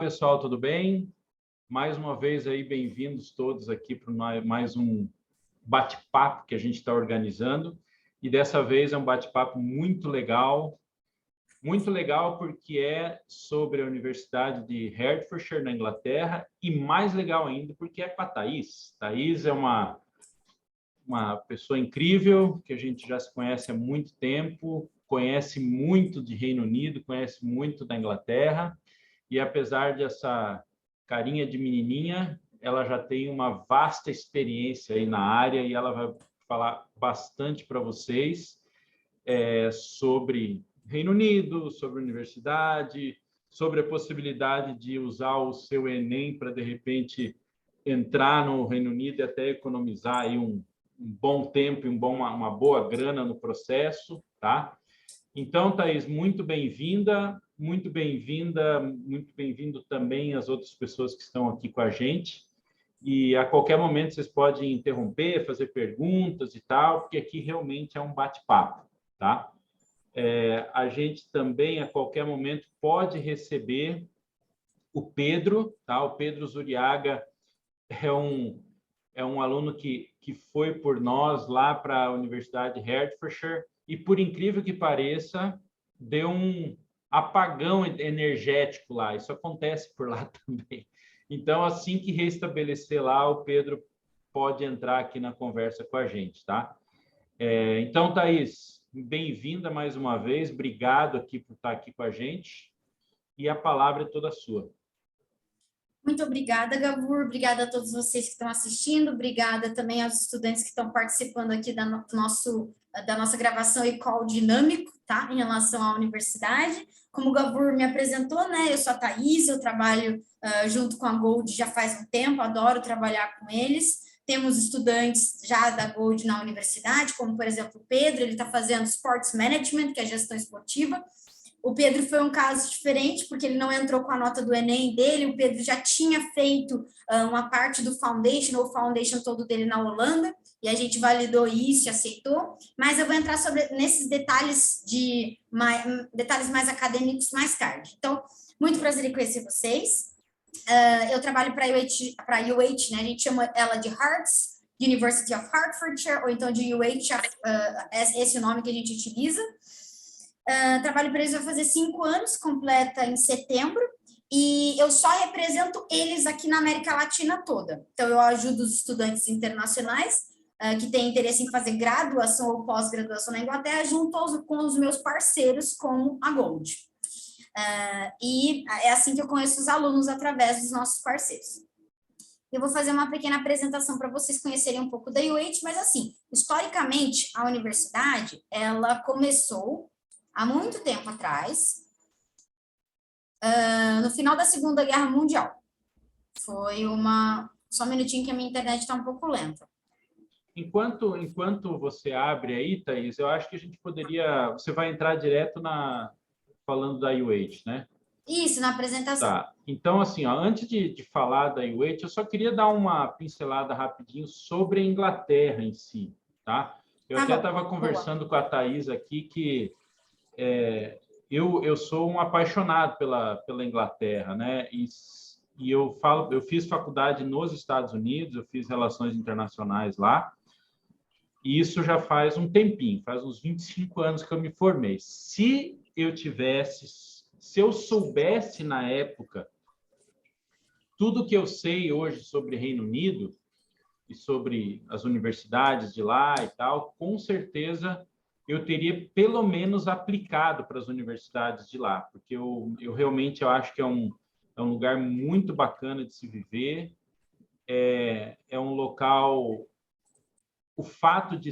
pessoal, tudo bem? Mais uma vez aí, bem-vindos todos aqui para mais um bate-papo que a gente está organizando. E dessa vez é um bate-papo muito legal porque é sobre a Universidade de Hertfordshire, na Inglaterra, e mais legal ainda porque é com a Thaís. Thaís é uma pessoa incrível, que a gente já se conhece há muito tempo, conhece muito de Reino Unido, conhece muito da Inglaterra, e apesar dessa carinha de menininha, ela já tem uma vasta experiência aí na área e ela vai falar bastante para vocês sobre Reino Unido, sobre universidade, sobre a possibilidade de usar o seu Enem para, de repente, entrar no Reino Unido e até economizar aí um bom tempo e uma boa grana no processo, tá? Então, Thaís, muito bem-vinda, muito bem-vindo também as outras pessoas que estão aqui com a gente. E a qualquer momento vocês podem interromper, fazer perguntas e tal, porque aqui realmente é um bate-papo, tá? A gente também, a qualquer momento, pode receber o Pedro, tá? O Pedro Zuriaga é um aluno que foi por nós lá para a Universidade de Hertfordshire e, por incrível que pareça, deu um apagão energético lá. Isso acontece por lá também. Então, assim que restabelecer lá, o Pedro pode entrar aqui na conversa com a gente, tá? Então, Thaís, bem-vinda mais uma vez. Obrigado aqui por estar aqui com a gente. E a palavra é toda sua. Muito obrigada, Gabor. Obrigada a todos vocês que estão assistindo. Obrigada também aos estudantes que estão participando aqui da nossa gravação e call dinâmico, tá? Em relação à universidade. Como o Gabor me apresentou, né? Eu sou a Thaís, eu trabalho junto com a Gold já faz um tempo, adoro trabalhar com eles. Temos estudantes já da Gold na universidade, como, por exemplo, o Pedro, ele está fazendo Sports Management, que é gestão esportiva. O Pedro foi um caso diferente, porque ele não entrou com a nota do Enem dele, o Pedro já tinha feito uma parte do Foundation, ou Foundation todo dele na Holanda, e a gente validou isso e aceitou, mas eu vou entrar nesses detalhes mais acadêmicos mais tarde. Então, muito prazer em conhecer vocês. Eu trabalho para a UH, né? A gente chama ela de Herts, University of Hertfordshire, ou então de UH, esse é o nome que a gente utiliza. Trabalho para eles vai fazer 5 anos, completa em setembro, e eu só represento eles aqui na América Latina toda. Então, eu ajudo os estudantes internacionais que têm interesse em fazer graduação ou pós-graduação na Inglaterra, junto com os meus parceiros, como a Gold. E é assim que eu conheço os alunos, através dos nossos parceiros. Eu vou fazer uma pequena apresentação para vocês conhecerem um pouco da UH, mas assim, historicamente, a universidade, ela começou há muito tempo atrás, no final da Segunda Guerra Mundial. Só um minutinho que a minha internet está um pouco lenta. Enquanto você abre aí, Thaís, eu acho que a gente poderia... Você vai entrar direto falando da UH, né? Isso, na apresentação. Tá. Então, assim, ó, antes de falar da UH, eu só queria dar uma pincelada rapidinho sobre a Inglaterra em si, tá? Eu até estava conversando com a Thaís aqui que eu sou um apaixonado pela Inglaterra, né? E eu fiz faculdade nos Estados Unidos, eu fiz relações internacionais lá, e isso já faz um tempinho, faz uns 25 anos que eu me formei. Se eu soubesse na época tudo que eu sei hoje sobre Reino Unido e sobre as universidades de lá e tal, com certeza eu teria pelo menos aplicado para as universidades de lá, porque eu realmente acho que é um lugar muito bacana de se viver, é um local... O fato de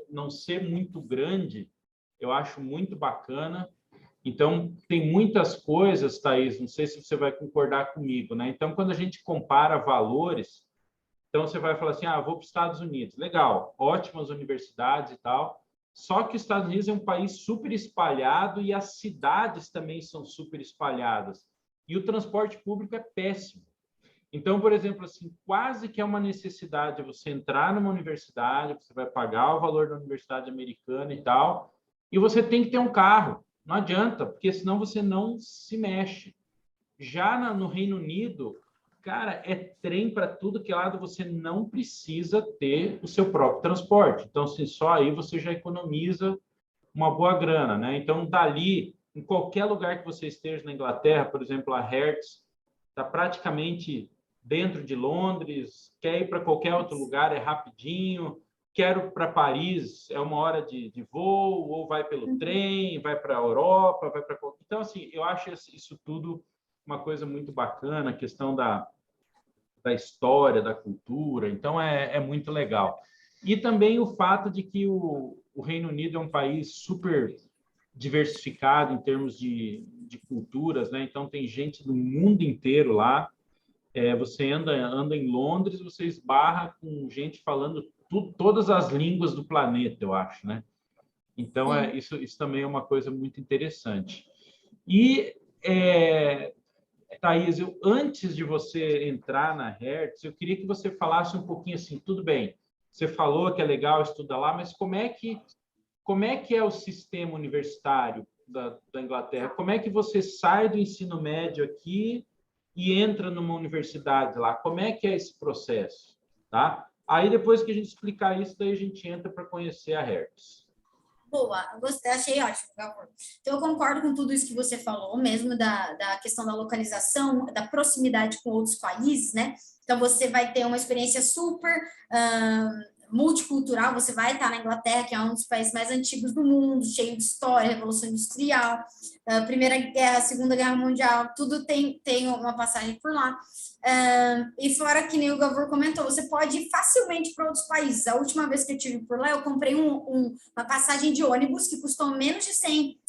não ser muito grande, eu acho muito bacana. Então, tem muitas coisas, Thaís, não sei se você vai concordar comigo, né? Então, quando a gente compara valores, então você vai falar assim, vou para os Estados Unidos. Legal, ótimas universidades e tal. Só que os Estados Unidos é um país super espalhado e as cidades também são super espalhadas. E o transporte público é péssimo. Então, por exemplo, assim, quase que é uma necessidade você entrar numa universidade, você vai pagar o valor da universidade americana e tal, e você tem que ter um carro. Não adianta, porque senão você não se mexe. No Reino Unido, cara, é trem para tudo que é lado, você não precisa ter o seu próprio transporte. Então, assim, só aí você já economiza uma boa grana, né? Então, dali, em qualquer lugar que você esteja na Inglaterra, por exemplo, a Hertz está praticamente dentro de Londres, quer ir para qualquer outro lugar, é rapidinho, quero para Paris, é 1 hora de voo, ou vai pelo trem, vai para a Europa, vai para... Então, assim, eu acho isso tudo uma coisa muito bacana, a questão da história, da cultura, então é muito legal. E também o fato de que o Reino Unido é um país super diversificado em termos de culturas, né? Então tem gente do mundo inteiro lá. Você anda em Londres, você esbarra com gente falando todas as línguas do planeta, eu acho, né? Então isso também é uma coisa muito interessante. E Thaís, antes de você entrar na Hertz, eu queria que você falasse um pouquinho assim, tudo bem, você falou que é legal estudar lá, mas como é que é o sistema universitário da Inglaterra? Como é que você sai do ensino médio aqui e entra numa universidade lá? Como é que é esse processo? Tá? Aí, depois que a gente explicar isso, daí a gente entra para conhecer a Hertz. Boa, gostei, achei ótimo, Gabor. Então, eu concordo com tudo isso que você falou, mesmo da questão da localização, da proximidade com outros países, né? Então, você vai ter uma experiência super multicultural, você vai estar na Inglaterra, que é um dos países mais antigos do mundo, cheio de história, Revolução Industrial, Primeira Guerra, Segunda Guerra Mundial, tudo tem uma passagem por lá. E fora que nem o Gavor comentou, você pode ir facilmente para outros países. A última vez que eu estive por lá, eu comprei uma passagem de ônibus que custou menos de R$ 100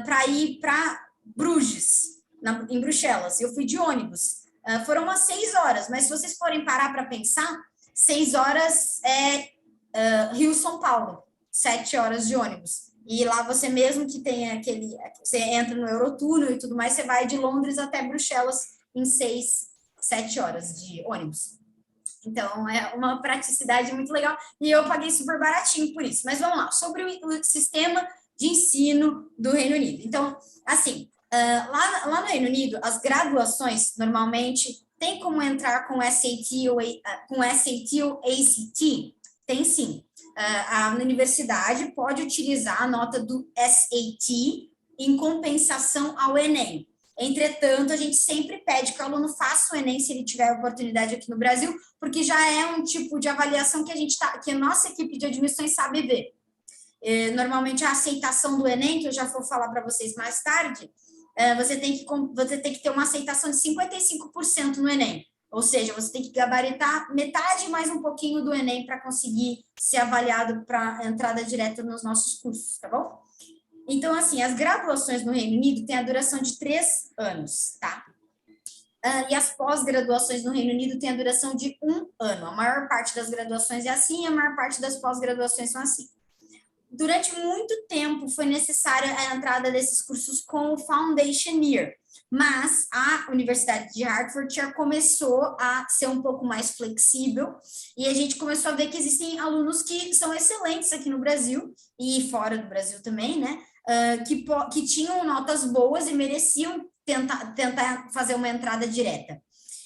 para ir para Bruges, em Bruxelas. Eu fui de ônibus. Foram umas 6 horas, mas se vocês forem parar para pensar, 6 horas é Rio-São Paulo, 7 horas de ônibus. E lá você mesmo que tenha você entra no Eurotúnel e tudo mais, você vai de Londres até Bruxelas em 6, 7 horas de ônibus. Então, é uma praticidade muito legal e eu paguei super baratinho por isso. Mas vamos lá, sobre o sistema de ensino do Reino Unido. Então, assim, lá no Reino Unido, as graduações, normalmente, tem como entrar com SAT ou ACT? Tem sim. A universidade pode utilizar a nota do SAT em compensação ao Enem. Entretanto, a gente sempre pede que o aluno faça o Enem se ele tiver oportunidade aqui no Brasil, porque já é um tipo de avaliação que a nossa equipe de admissões sabe ver. Normalmente, a aceitação do Enem, que eu já vou falar para vocês mais tarde, você tem que ter uma aceitação de 55% no Enem. Ou seja, você tem que gabaritar metade mais um pouquinho do Enem para conseguir ser avaliado para entrada direta nos nossos cursos, tá bom? Então, assim, as graduações no Reino Unido têm a duração de 3 anos, tá? E as pós-graduações no Reino Unido têm a duração de 1 ano. A maior parte das graduações é assim, e a maior parte das pós-graduações são assim. Durante muito tempo foi necessária a entrada desses cursos com o Foundation Year, mas a Universidade de Hartford já começou a ser um pouco mais flexível e a gente começou a ver que existem alunos que são excelentes aqui no Brasil e fora do Brasil também, né? Que tinham notas boas e mereciam tentar fazer uma entrada direta.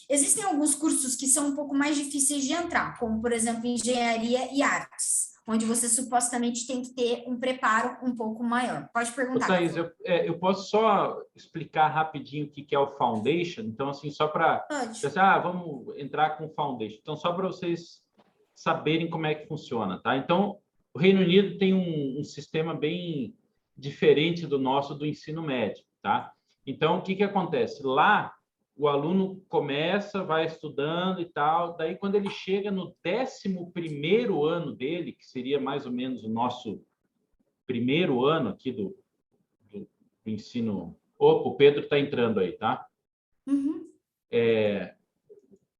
Existem alguns cursos que são um pouco mais difíceis de entrar, como, por exemplo, engenharia e artes, onde você supostamente tem que ter um preparo um pouco maior. Pode perguntar. Thaís, eu posso só explicar rapidinho o que é o Foundation? Então, assim, só para... vamos entrar com o Foundation. Então, só para vocês saberem como é que funciona, tá? Então, o Reino Unido tem um sistema bem diferente do nosso do ensino médio, tá? Então, o que acontece? Lá, o aluno começa, vai estudando e tal, daí quando ele chega no 11º ano dele, que seria mais ou menos o nosso primeiro ano aqui do ensino... Opa, o Pedro está entrando aí, tá? Uhum.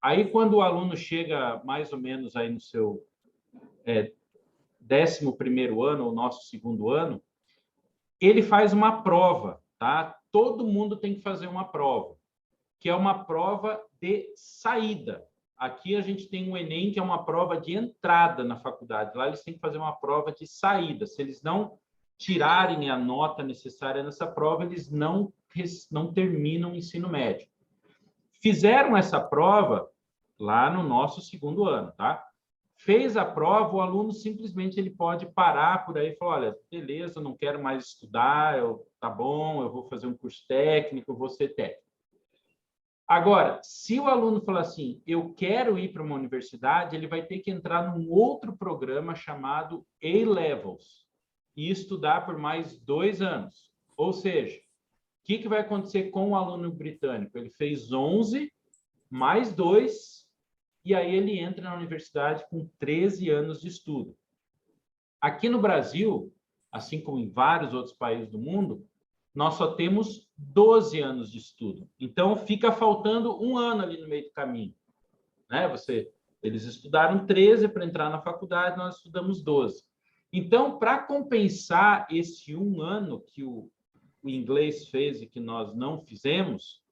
Aí, quando o aluno chega mais ou menos aí no seu 11º ano, ou nosso segundo ano, ele faz uma prova, tá? Todo mundo tem que fazer uma prova, que é uma prova de saída. Aqui a gente tem o Enem, que é uma prova de entrada na faculdade. Lá eles têm que fazer uma prova de saída. Se eles não tirarem a nota necessária nessa prova, eles não terminam o ensino médio. Fizeram essa prova lá no nosso segundo ano, tá? Fez a prova, o aluno simplesmente ele pode parar por aí e falar, olha, beleza, não quero mais estudar, tá bom, eu vou fazer um curso técnico, eu vou ser técnico. Agora, se o aluno falar assim, eu quero ir para uma universidade, ele vai ter que entrar num outro programa chamado A-Levels e estudar por mais 2 anos. Ou seja, o que vai acontecer com o aluno britânico? Ele fez 11 mais 2, e aí ele entra na universidade com 13 anos de estudo. Aqui no Brasil, assim como em vários outros países do mundo, nós só temos 12 anos de estudo. Então, fica faltando 1 ano ali no meio do caminho. Né? Eles estudaram 13 para entrar na faculdade, nós estudamos 12. Então, para compensar esse 1 ano que o inglês fez e que nós não fizemos,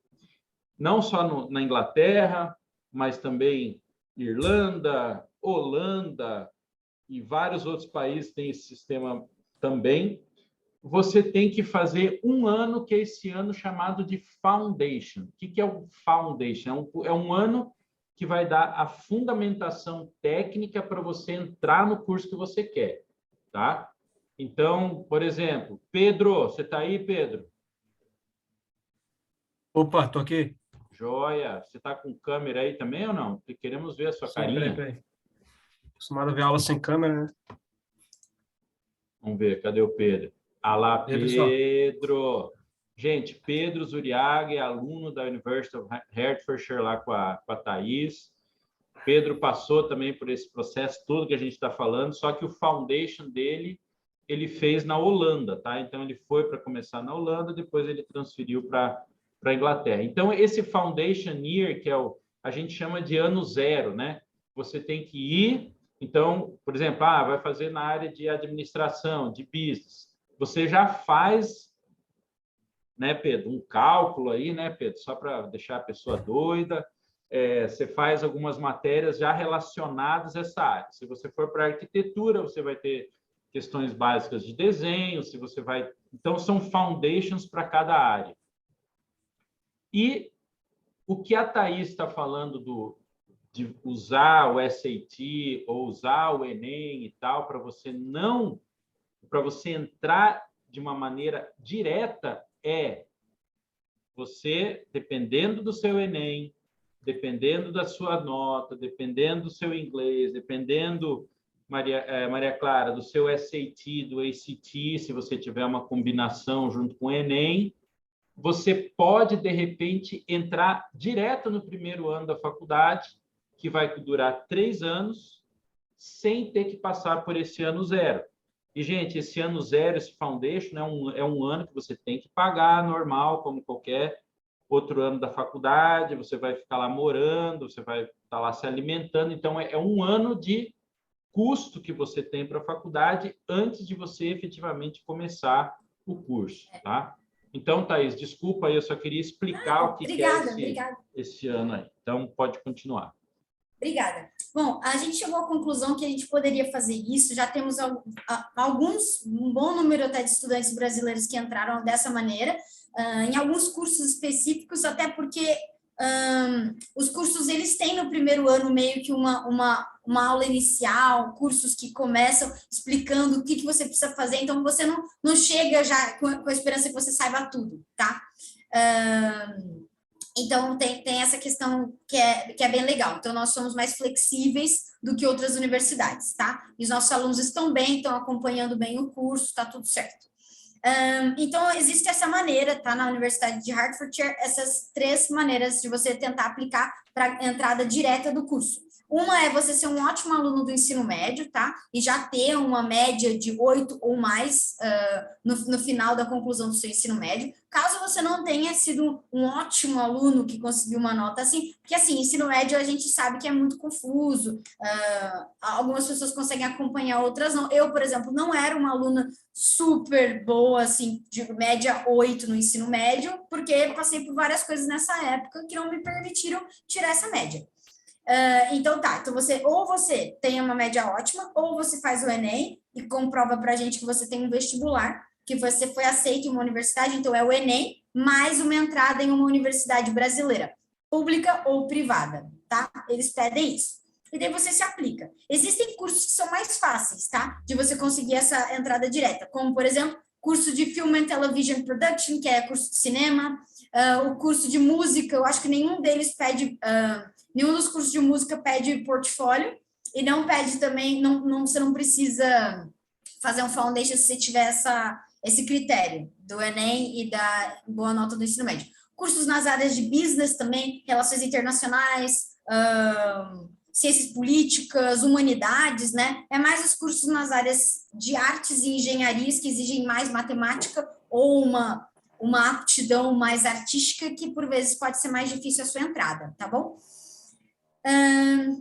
não só na Inglaterra, mas também Irlanda, Holanda e vários outros países têm esse sistema também. Você tem que fazer 1 ano, que é esse ano chamado de Foundation. O que é o Foundation? É um ano que vai dar a fundamentação técnica para você entrar no curso que você quer, tá? Então, por exemplo, Pedro, você está aí, Pedro? Opa, tô aqui. Joia. Você está com câmera aí também ou não? Queremos ver a sua carinha. Peraí. Acostumado a ver aula sem câmera, né? Vamos ver, cadê o Pedro? Ah lá, pessoal. Pedro. Gente, Pedro Zuriaga é aluno da University of Hertfordshire lá com a Thaís. Pedro passou também por esse processo todo que a gente está falando, só que o foundation dele, ele fez na Holanda, tá? Então, ele foi para começar na Holanda, depois ele transferiu para a Inglaterra. Então, esse foundation year, que a gente chama de ano zero, né? Você tem que ir, então, por exemplo, vai fazer na área de administração, de business. Você já faz, né, Pedro, um cálculo aí, né, Pedro, só para deixar a pessoa doida. Você faz algumas matérias já relacionadas a essa área. Se você for para arquitetura, você vai ter questões básicas de desenho, se você vai... Então, são foundations para cada área. E o que a Thaís está falando de usar o SAT ou usar o Enem e tal, para você entrar de uma maneira direta, você, dependendo do seu Enem, dependendo da sua nota, dependendo do seu inglês, dependendo, Maria Clara, do seu SAT, do ACT, se você tiver uma combinação junto com o Enem, você pode, de repente, entrar direto no primeiro ano da faculdade, que vai durar 3 anos, sem ter que passar por esse ano zero. E, gente, esse ano zero, esse foundation, é um ano que você tem que pagar normal, como qualquer outro ano da faculdade, você vai ficar lá morando, você vai estar lá se alimentando. Então, é um ano de custo que você tem para a faculdade antes de você efetivamente começar o curso, tá? Então, Thaís, desculpa aí, eu só queria explicar o que é esse ano aí. Então, pode continuar. Obrigada. Bom, a gente chegou à conclusão que a gente poderia fazer isso, já temos um bom número até de estudantes brasileiros que entraram dessa maneira, em alguns cursos específicos, até porque os cursos, eles têm no primeiro ano meio que uma aula inicial, cursos que começam explicando o que você precisa fazer, então você não chega já com a esperança que você saiba tudo, tá? Então, tem essa questão que é bem legal. Então, nós somos mais flexíveis do que outras universidades, tá? E os nossos alunos estão bem, estão acompanhando bem o curso, está tudo certo. Então, existe essa maneira, tá? Na Universidade de Hertfordshire, essas 3 maneiras de você tentar aplicar para a entrada direta do curso. Uma é você ser um ótimo aluno do ensino médio, tá? E já ter uma média de 8 ou mais no final da conclusão do seu ensino médio. Caso você não tenha sido um ótimo aluno que conseguiu uma nota assim, porque assim, ensino médio a gente sabe que é muito confuso, algumas pessoas conseguem acompanhar, outras não. Eu, por exemplo, não era uma aluna super boa, assim, de média 8 no ensino médio, porque passei por várias coisas nessa época que não me permitiram tirar essa média. Então tá, então você tem uma média ótima, ou você faz o Enem e comprova para a gente que você tem um vestibular, que você foi aceito em uma universidade, então é o Enem, mais uma entrada em uma universidade brasileira, pública ou privada, tá? Eles pedem isso. E daí você se aplica. Existem cursos que são mais fáceis, tá? De você conseguir essa entrada direta, como, por exemplo, curso de Film and Television Production, que é curso de cinema, o curso de música, eu acho que nenhum deles pede, nenhum dos cursos de música pede portfólio, e não pede também, você não precisa fazer um foundation se você tiver esse critério do Enem e da boa nota do ensino médio. Cursos nas áreas de business também, relações internacionais, ciências políticas, humanidades, né? É mais os cursos nas áreas de artes e engenharias que exigem mais matemática ou uma aptidão mais artística que, por vezes, pode ser mais difícil a sua entrada, tá bom?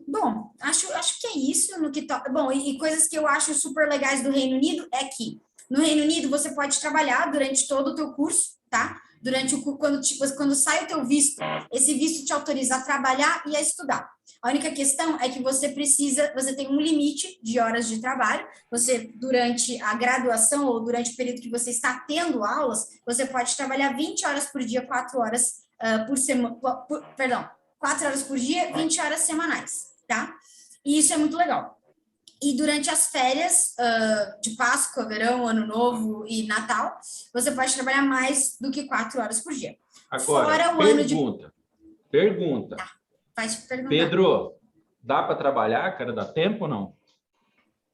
Bom, acho que é isso no que toca. Bom, e coisas que eu acho super legais do Reino Unido é que no Reino Unido você pode trabalhar durante todo o teu curso, tá? Durante o quando sai o teu visto, esse visto te autoriza a trabalhar e a estudar. A única questão é que você tem um limite de horas de trabalho. Você, durante a graduação ou durante o período que você está tendo aulas, você pode trabalhar 20 horas por dia, 4 horas por semana, perdão, 4 horas por dia, 20 horas semanais, tá? E isso é muito legal. E durante as férias de Páscoa, verão, Ano Novo e Natal, você pode trabalhar mais do que 4 horas por dia. Agora, fora o pergunta. Tá, pode perguntar. Pedro, dá para trabalhar, cara? Dá tempo ou não?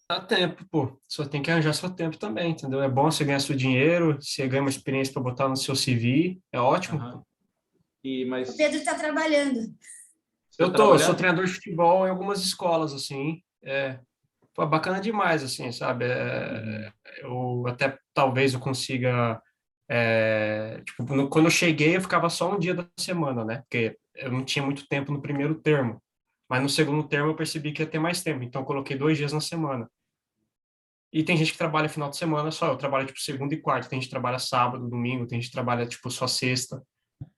Dá tempo, pô. Só tem que arranjar seu tempo também, entendeu? É bom você ganhar seu dinheiro, você ganha uma experiência para botar no seu CV, é ótimo. Uhum. O Pedro está trabalhando. Eu sou treinador de futebol em algumas escolas, assim, foi bacana demais, assim, sabe? Eu até talvez eu consiga, quando eu cheguei eu ficava só um dia da semana, né? Porque eu não tinha muito tempo no primeiro termo, mas no segundo termo eu percebi que ia ter mais tempo, então eu coloquei 2 dias na semana. E tem gente que trabalha final de semana só, eu trabalho tipo segunda e quarta, tem gente que trabalha sábado, domingo, tem gente que trabalha tipo só sexta.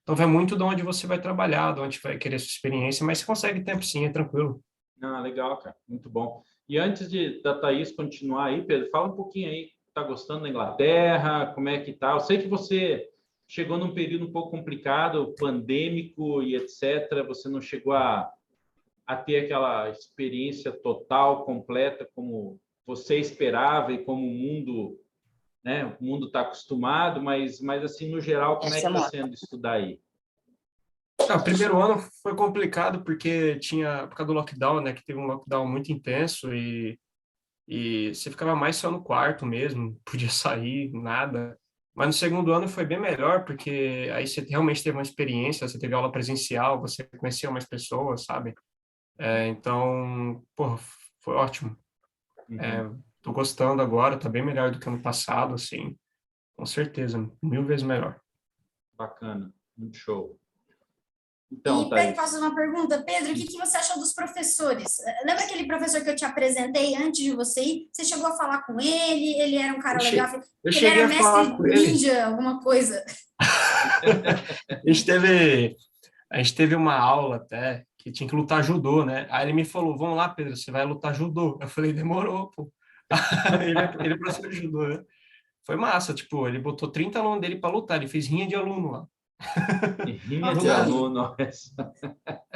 Então vai muito de onde você vai trabalhar, de onde vai querer sua experiência, mas você consegue tempo sim, é tranquilo. Ah, legal, cara. Muito bom. E antes da Thaís continuar aí, Pedro, fala um pouquinho aí. Tá gostando da Inglaterra? Como é que tá? Eu sei que você chegou num período um pouco complicado, pandêmico e etc. Você não chegou a ter aquela experiência total, completa, como você esperava e como o mundo, né? O mundo está acostumado, mas assim, no geral, como é que está sendo estudar aí? O primeiro ano foi complicado porque por causa do lockdown, né, que teve um lockdown muito intenso e você ficava mais só no quarto mesmo, não podia sair, nada. Mas no segundo ano foi bem melhor porque aí você realmente teve uma experiência, você teve aula presencial, você conheceu mais pessoas, sabe? Então, pô, foi ótimo. Tô gostando agora, tá bem melhor do que ano passado, assim, com certeza, 1000 vezes melhor. Bacana, muito show. Então, e faço uma pergunta, Pedro, o que você achou dos professores? Lembra aquele professor que eu te apresentei antes de você ir? Você chegou a falar com ele? Ele era um cara legal? Ele era mestre ninja, alguma coisa? A gente teve uma aula até que tinha que lutar judô, né? Aí ele me falou, vamos lá, Pedro, você vai lutar judô. Eu falei, demorou, pô. Ele é professor de judô, né? Foi massa, tipo, ele botou 30 alunos dele para lutar, ele fez rinha de aluno lá. Rinha de aluno,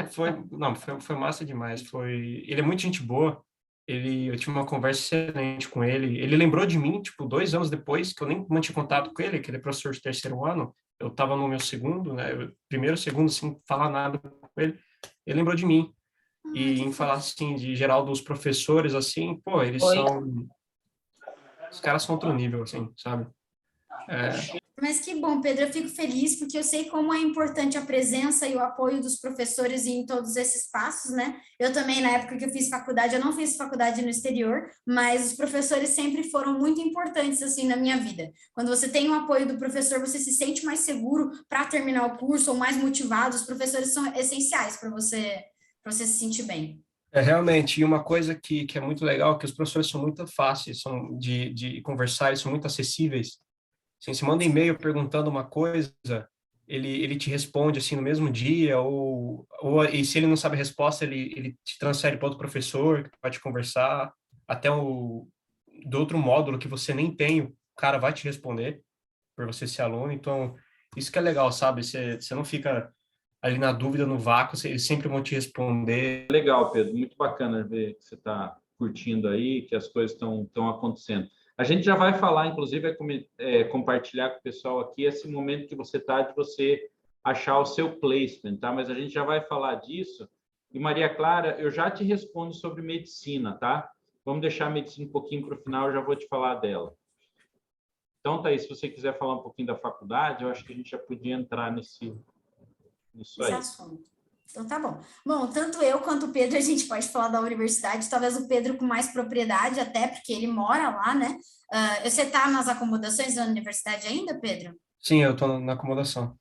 foi massa demais. Ele é muito gente boa. Eu tive uma conversa excelente com ele. Ele lembrou de mim, tipo, 2 anos depois, que eu nem mantive contato com ele, que ele é professor de 3º ano. Eu estava no meu segundo, né? Primeiro, segundo, sem falar nada com ele. Ele lembrou de mim. E em falar, assim, de geral dos professores, assim, pô, os caras são outro nível, assim, sabe? Mas que bom, Pedro, eu fico feliz porque eu sei como é importante a presença e o apoio dos professores em todos esses passos, né? Eu também, na época que eu fiz faculdade, eu não fiz faculdade no exterior, mas os professores sempre foram muito importantes, assim, na minha vida. Quando você tem o apoio do professor, você se sente mais seguro para terminar o curso ou mais motivado. Os professores são essenciais para você se sentir bem. Realmente, e uma coisa que é muito legal, que os professores são muito fáceis são de conversar, eles são muito acessíveis. Assim, se manda e-mail perguntando uma coisa, ele te responde assim no mesmo dia, e se ele não sabe a resposta, ele te transfere para outro professor que pode conversar, até do outro módulo que você nem tem, o cara vai te responder por você ser aluno. Então, isso que é legal, sabe? Você não fica ali na dúvida, no vácuo, eles sempre vão te responder. Legal, Pedro, muito bacana ver que você está curtindo aí, que as coisas estão acontecendo. A gente já vai falar, inclusive, compartilhar com o pessoal aqui esse momento que você está de você achar o seu placement, tá? Mas a gente já vai falar disso. E, Maria Clara, eu já te respondo sobre medicina, tá? Vamos deixar a medicina um pouquinho para o final, eu já vou te falar dela. Então, Thaís, se você quiser falar um pouquinho da faculdade, eu acho que a gente já podia entrar nisso aí. Assunto. Então, tá bom. Bom, tanto eu quanto o Pedro, a gente pode falar da universidade, talvez o Pedro com mais propriedade, até porque ele mora lá, né? Você está nas acomodações da universidade ainda, Pedro? Sim, eu estou na acomodação.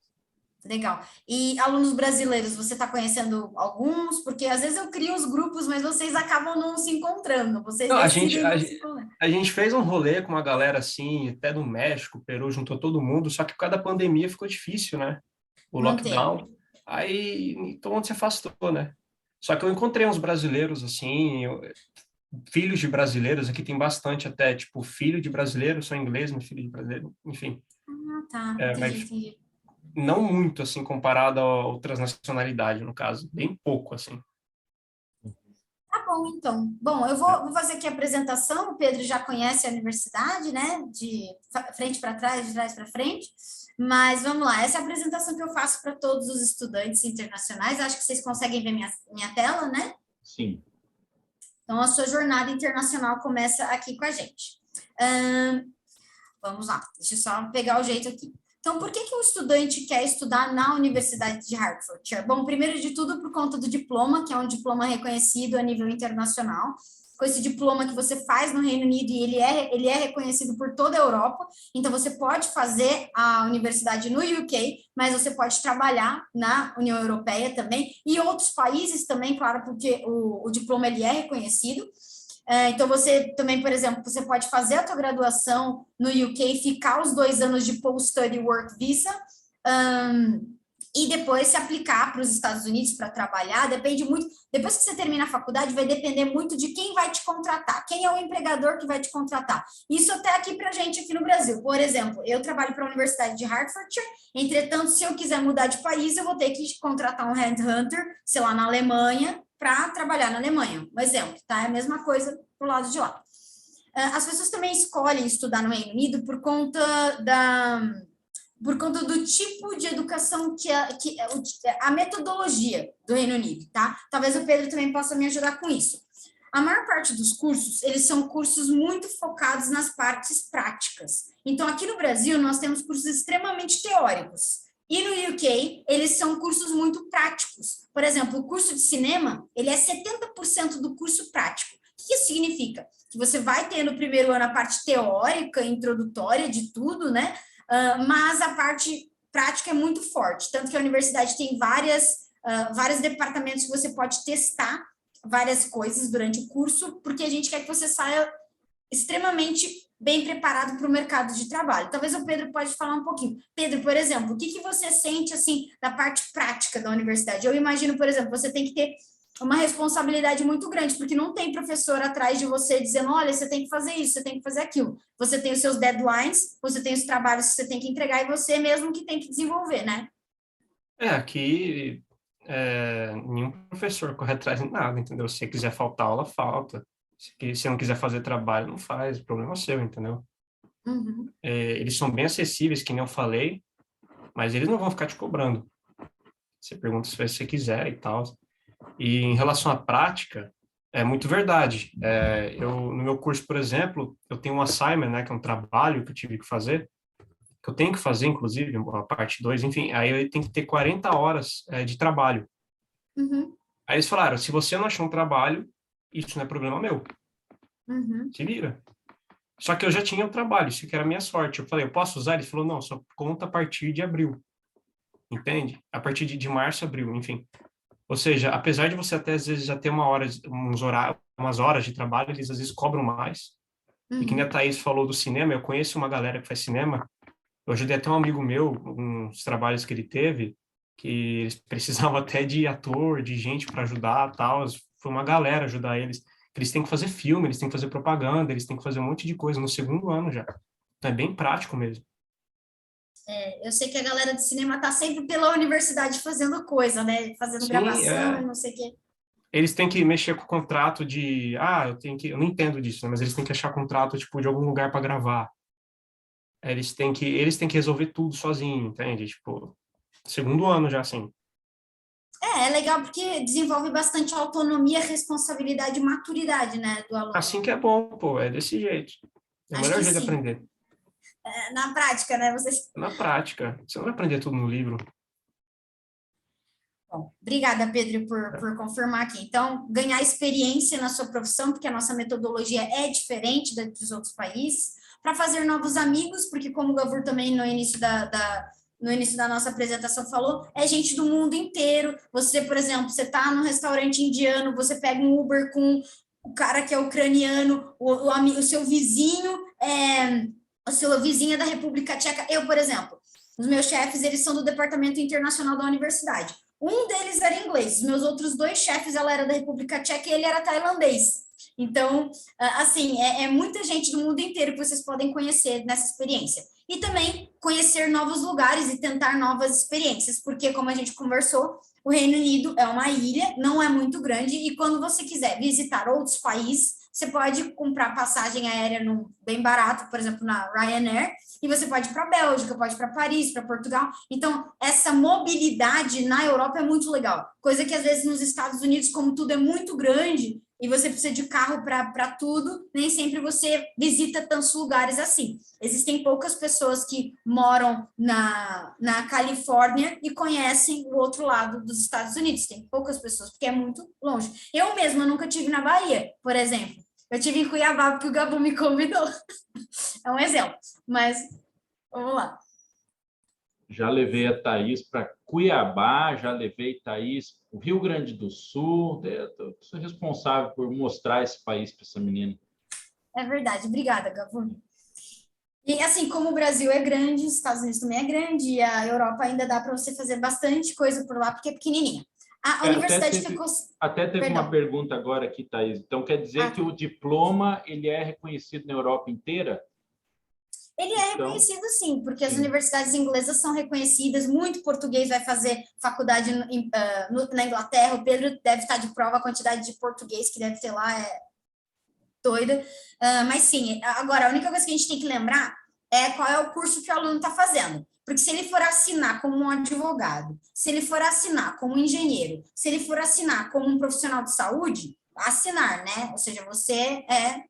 Legal. E alunos brasileiros, você está conhecendo alguns? Porque às vezes eu crio os grupos, mas vocês acabam não se encontrando. Vocês Não, decidem não se encontrar. a gente fez um rolê com uma galera assim, até do México, Peru, juntou todo mundo, só que por causa da pandemia ficou difícil, né? O lockdown. Aí todo mundo se afastou, né? Só que eu encontrei uns brasileiros, assim, filhos de brasileiros, aqui tem bastante até, tipo, filho de brasileiro, sou inglês, meu filho de brasileiro, enfim. Ah, tá. Entendi. Não muito, assim, comparado a outras nacionalidades, no caso. Bem pouco, assim. Tá bom, então. Bom, eu vou fazer aqui a apresentação. O Pedro já conhece a universidade, né? De frente para trás, de trás para frente. Mas vamos lá, essa é a apresentação que eu faço para todos os estudantes internacionais. Acho que vocês conseguem ver minha tela, né? Sim. Então, a sua jornada internacional começa aqui com a gente. Vamos lá, deixa eu só pegar o jeito aqui. Então, por que um estudante quer estudar na Universidade de Hertfordshire? Bom, primeiro de tudo, por conta do diploma, que é um diploma reconhecido a nível internacional. Com esse diploma que você faz no Reino Unido e ele é reconhecido por toda a Europa, então você pode fazer a universidade no UK, mas você pode trabalhar na União Europeia também, e outros países também, claro, porque o diploma ele é reconhecido. Então, você também, por exemplo, você pode fazer a tua graduação no UK, ficar os 2 anos de Post-Study Work Visa, e depois se aplicar para os Estados Unidos para trabalhar. Depende muito, depois que você termina a faculdade, vai depender muito de quem vai te contratar, quem é o empregador que vai te contratar. Isso até aqui para a gente aqui no Brasil. Por exemplo, eu trabalho para a Universidade de Hertfordshire, entretanto, se eu quiser mudar de país, eu vou ter que contratar um headhunter, sei lá, na Alemanha, para trabalhar na Alemanha. Um exemplo, tá? É a mesma coisa pro lado de lá. As pessoas também escolhem estudar no Reino Unido por conta do tipo de educação a metodologia do Reino Unido, tá? Talvez o Pedro também possa me ajudar com isso. A maior parte dos cursos, eles são cursos muito focados nas partes práticas. Então, aqui no Brasil, nós temos cursos extremamente teóricos. E no UK, eles são cursos muito práticos. Por exemplo, o curso de cinema, ele é 70% do curso prático. O que isso significa? Que você vai ter no primeiro ano a parte teórica, introdutória de tudo, né? Mas a parte prática é muito forte. Tanto que a universidade tem vários departamentos que você pode testar várias coisas durante o curso, porque a gente quer que você saia extremamente bem preparado para o mercado de trabalho. Talvez o Pedro pode falar um pouquinho. Pedro, por exemplo, o que você sente, assim, da parte prática da universidade? Eu imagino, por exemplo, você tem que ter uma responsabilidade muito grande, porque não tem professor atrás de você dizendo, olha, você tem que fazer isso, você tem que fazer aquilo. Você tem os seus deadlines, você tem os trabalhos que você tem que entregar e você mesmo que tem que desenvolver, né? Aqui nenhum professor corre atrás de nada, entendeu? Se você quiser faltar aula, falta. Se não quiser fazer trabalho, não faz. O problema é seu, entendeu? Uhum. Eles são bem acessíveis, que nem eu falei, mas eles não vão ficar te cobrando. Você pergunta se você quiser e tal. E em relação à prática, é muito verdade. No meu curso, por exemplo, eu tenho um assignment, né, que é um trabalho que eu tive que fazer, que eu tenho que fazer, inclusive, a parte 2, enfim, aí eu tenho que ter 40 horas de trabalho. Uhum. Aí eles falaram, se você não achou um trabalho, isso não é problema meu. Uhum. Se vira. Só que eu já tinha o trabalho, isso que era a minha sorte. Eu falei, eu posso usar? Ele falou, não, só conta a partir de abril. Entende? A partir de março, abril, enfim. Ou seja, apesar de você até às vezes já ter umas horas de trabalho, eles às vezes cobram mais. Uhum. E que nem a Thaís falou do cinema, eu conheço uma galera que faz cinema, Eu ajudei até um amigo meu, uns trabalhos que ele teve, que eles precisavam até de ator, de gente para ajudar, tal. Foi uma galera ajudar eles. Eles têm que fazer filme, eles têm que fazer propaganda, eles têm que fazer um monte de coisa no segundo ano já. Então, é bem prático mesmo. Eu sei que a galera de cinema tá sempre pela universidade fazendo coisa, né? Fazendo Sim, gravação e não sei o quê. eles têm que mexer com o contrato de, eu não entendo disso, né, mas eles têm que achar contrato tipo de algum lugar para gravar. Eles têm que resolver tudo sozinho, entende? Tipo, segundo ano já assim. É legal porque desenvolve bastante autonomia, responsabilidade e maturidade, né, do aluno. Assim que é bom, pô, é desse jeito. É o Acho melhor que jeito de sim. aprender. Na prática, né? Vocês. Na prática. Você não vai aprender tudo no livro. Bom, obrigada, Pedro, por confirmar aqui. Então, ganhar experiência na sua profissão, porque a nossa metodologia é diferente da dos outros países, para fazer novos amigos, porque como o Gavur também no início no início da nossa apresentação falou, é gente do mundo inteiro. Você, por exemplo, você está num restaurante indiano, você pega um Uber com o cara que é ucraniano, o seu vizinho o seu vizinho é da República Tcheca. Eu, por exemplo, os meus chefes, eles são do departamento internacional da universidade. Um deles era inglês, os meus outros dois chefes, ela era da República Tcheca e ele era tailandês. Então, assim, é muita gente do mundo inteiro que vocês podem conhecer nessa experiência. E também conhecer novos lugares e tentar novas experiências, porque, como a gente conversou, o Reino Unido é uma ilha, não é muito grande, e quando você quiser visitar outros países, você pode comprar passagem aérea bem barato, por exemplo, na Ryanair, e você pode ir para a Bélgica, pode ir para Paris, para Portugal. Então, essa mobilidade na Europa é muito legal. Coisa que, às vezes, nos Estados Unidos, como tudo é muito grande e você precisa de carro para tudo, nem sempre você visita tantos lugares assim. Existem poucas pessoas que moram na Califórnia e conhecem o outro lado dos Estados Unidos. Tem poucas pessoas, porque é muito longe. Eu mesma nunca tive na Bahia, por exemplo. Eu tive em Cuiabá porque o Gabo me convidou. É um exemplo, mas vamos lá. Já levei a Thaís para Cuiabá, já levei Thaís para o Rio Grande do Sul. Eu sou responsável por mostrar esse país para essa menina. É verdade, obrigada, Gabo. E assim, como o Brasil é grande, os Estados Unidos também é grande, e a Europa ainda dá para você fazer bastante coisa por lá, porque é pequenininha. A universidade ficou... Até teve Perdão. uma pergunta agora aqui, Thaís. Então, quer dizer que o diploma ele é reconhecido na Europa inteira? Ele é reconhecido, sim, porque as universidades inglesas são reconhecidas, muito português vai fazer faculdade na Inglaterra, o Pedro deve estar de prova, a quantidade de português que deve ter lá é doida, mas sim, agora, a única coisa que a gente tem que lembrar é qual é o curso que o aluno está fazendo, porque se ele for assinar como um advogado, se ele for assinar como um engenheiro, se ele for assinar como um profissional de saúde, assinar, né, ou seja, você é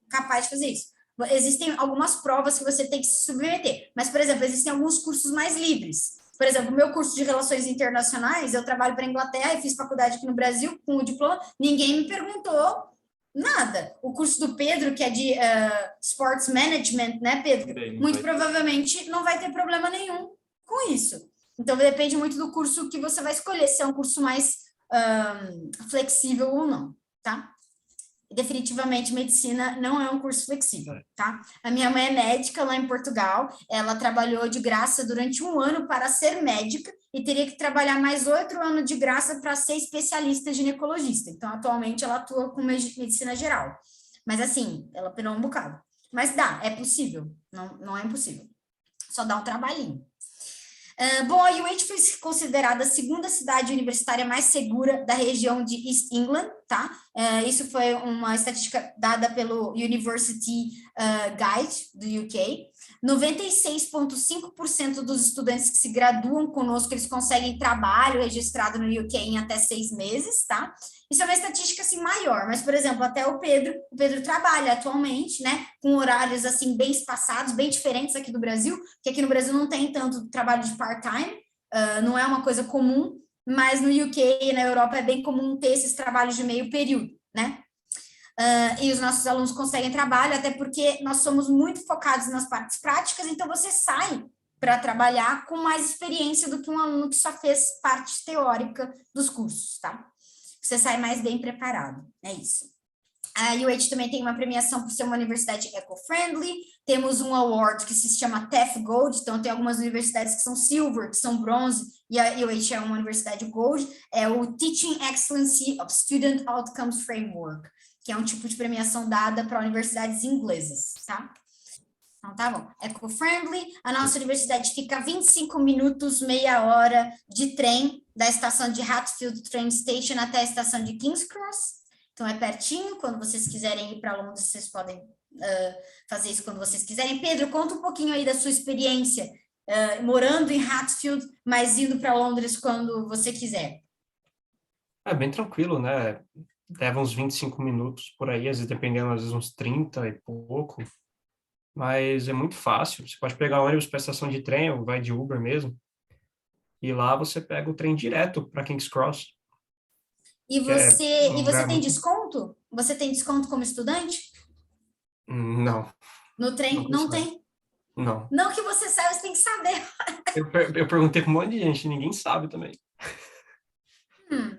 capaz de fazer isso. Existem algumas provas que você tem que se submeter, mas, por exemplo, existem alguns cursos mais livres. Por exemplo, o meu curso de Relações Internacionais, eu trabalho para a Inglaterra e fiz faculdade aqui no Brasil com o diploma, ninguém me perguntou nada. O curso do Pedro, que é de Sports Management, né, Pedro? Muito provavelmente não vai ter problema nenhum com isso. Então, depende muito do curso que você vai escolher, se é um curso mais flexível ou não, tá? Definitivamente, medicina não é um curso flexível, tá? A minha mãe é médica lá em Portugal, ela trabalhou de graça durante 1 ano para ser médica e teria que trabalhar mais 8 anos de graça para ser especialista ginecologista. Então, atualmente, ela atua com medicina geral. Mas, assim, ela penou um bocado. Mas dá, é possível, não é impossível. Só dá um trabalhinho. Bom, a UH foi considerada a segunda cidade universitária mais segura da região de East England, tá? Isso foi uma estatística dada pelo University Guide do UK. 96,5% dos estudantes que se graduam conosco, eles conseguem trabalho registrado no UK em até 6 meses, tá? Isso é uma estatística, assim, maior, mas, por exemplo, até o Pedro trabalha atualmente, né, com horários, assim, bem espaçados, bem diferentes aqui do Brasil, porque aqui no Brasil não tem tanto trabalho de part-time, não é uma coisa comum, mas no UK e na Europa é bem comum ter esses trabalhos de meio período, né? E os nossos alunos conseguem trabalho, até porque nós somos muito focados nas partes práticas, então você sai para trabalhar com mais experiência do que um aluno que só fez parte teórica dos cursos, tá? Você sai mais bem preparado, é isso. A UH também tem uma premiação por ser uma universidade eco-friendly. Temos um award que se chama TEF Gold, então tem algumas universidades que são silver, que são bronze, e a UH é uma universidade gold. É o Teaching Excellency of Student Outcomes Framework, que é um tipo de premiação dada para universidades inglesas, tá? Então, tá bom. Eco-friendly. A nossa universidade fica a 25 minutos, meia hora de trem da estação de Hatfield Train Station até a estação de King's Cross. Então, é pertinho. Quando vocês quiserem ir para Londres, vocês podem fazer isso quando vocês quiserem. Pedro, conta um pouquinho aí da sua experiência morando em Hatfield, mas indo para Londres quando você quiser. É bem tranquilo, né? Leva uns 25 minutos por aí, às vezes dependendo, às vezes uns 30 e pouco. Mas é muito fácil. Você pode pegar ônibus para a estação de trem, ou vai de Uber mesmo. E lá você pega o trem direto para King's Cross. E que é um você lugar tem muito... desconto? Você tem desconto como estudante? Não, No trem? Não tem? não. Não que você saiba, você tem que saber. Eu perguntei para um monte de gente, ninguém sabe também.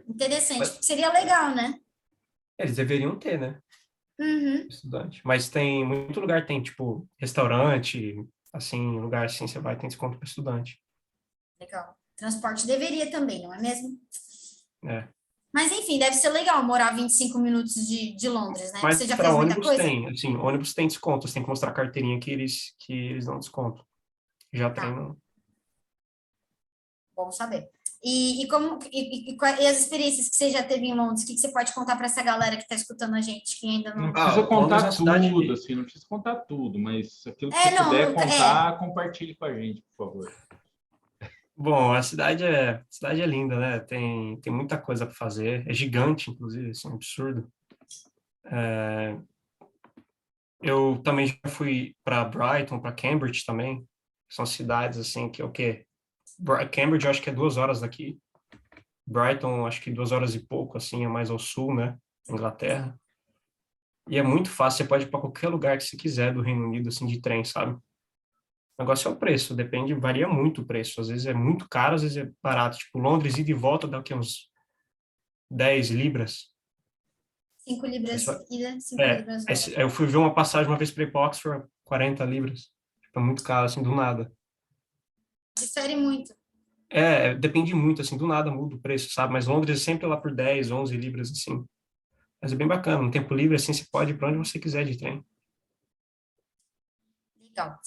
Interessante. Mas Seria legal, né? eles deveriam ter, né? Uhum. Estudante. Mas tem muito lugar, tem tipo restaurante, assim, lugar assim, você vai, tem desconto para estudante. Legal. Transporte deveria também, não é mesmo? É. Mas, enfim, deve ser legal morar 25 minutos de Londres, né? Mas Você já para fez muita ônibus coisa? tem, assim, ônibus tem desconto, você tem que mostrar a carteirinha que eles dão desconto. Já Tá, tem, não. bom saber. E as experiências que você já teve em Londres, o que você pode contar para essa galera que está escutando a gente, que ainda Não não... precisa Londres é contar uma cidade... tudo, assim, não precisa contar tudo, mas aquilo que você não, puder contar, compartilhe com a gente, por favor. Bom, a cidade é linda, né? Tem muita coisa para fazer. É gigante, inclusive, assim, é absurdo. Eu também já fui para Brighton, para Cambridge também. São cidades assim que é o quê? Cambridge eu acho que é 2 horas daqui. Brighton acho que 2 horas e pouco, assim, é mais ao sul, né? Inglaterra. E é muito fácil, você pode ir para qualquer lugar que você quiser do Reino Unido, assim, de trem, sabe? O negócio é o preço, depende, varia muito o preço. Às vezes é muito caro, às vezes é barato. Tipo, Londres ida e volta dá o quê? Uns 10 libras. 5 libras Aí ida, 5 É, libras aí volta. eu fui ver uma passagem uma vez para ir para Oxford, 40 libras. Tipo, é muito caro, assim, do nada. Difere muito. Depende muito, assim, do nada muda o preço, sabe? Mas Londres é sempre lá por 10, 11 libras, assim. Mas é bem bacana, no tempo livre, assim, você pode ir para onde você quiser de trem. Legal.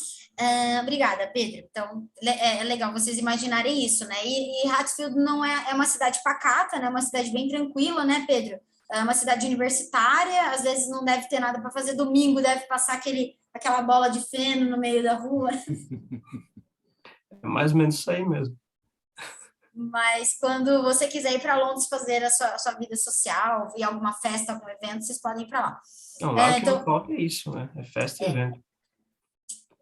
Obrigada, Pedro. Então, é legal vocês imaginarem isso, né? E Hatfield não é uma cidade pacata, né? É uma cidade bem tranquila, né, Pedro? É uma cidade universitária, às vezes não deve ter nada para fazer, domingo deve passar aquela bola de feno no meio da rua, É mais ou menos isso aí mesmo. mas quando você quiser ir para Londres fazer a sua vida social, ir a alguma festa, algum evento, vocês podem ir para lá. Não, lá o que não Então, falta é isso, né? É festa e evento.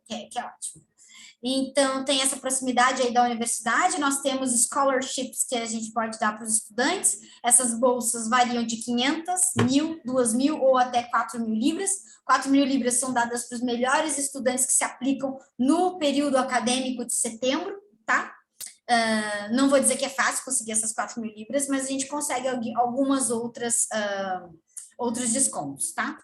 que é ótimo. Então, tem essa proximidade aí da universidade, nós temos scholarships que a gente pode dar para os estudantes, essas bolsas variam de 500, 1.000, 2.000 ou até 4.000 libras. 4.000 libras são dadas para os melhores estudantes que se aplicam no período acadêmico de setembro, tá? Não vou dizer que é fácil conseguir essas 4.000 libras, mas a gente consegue algumas outros descontos, tá?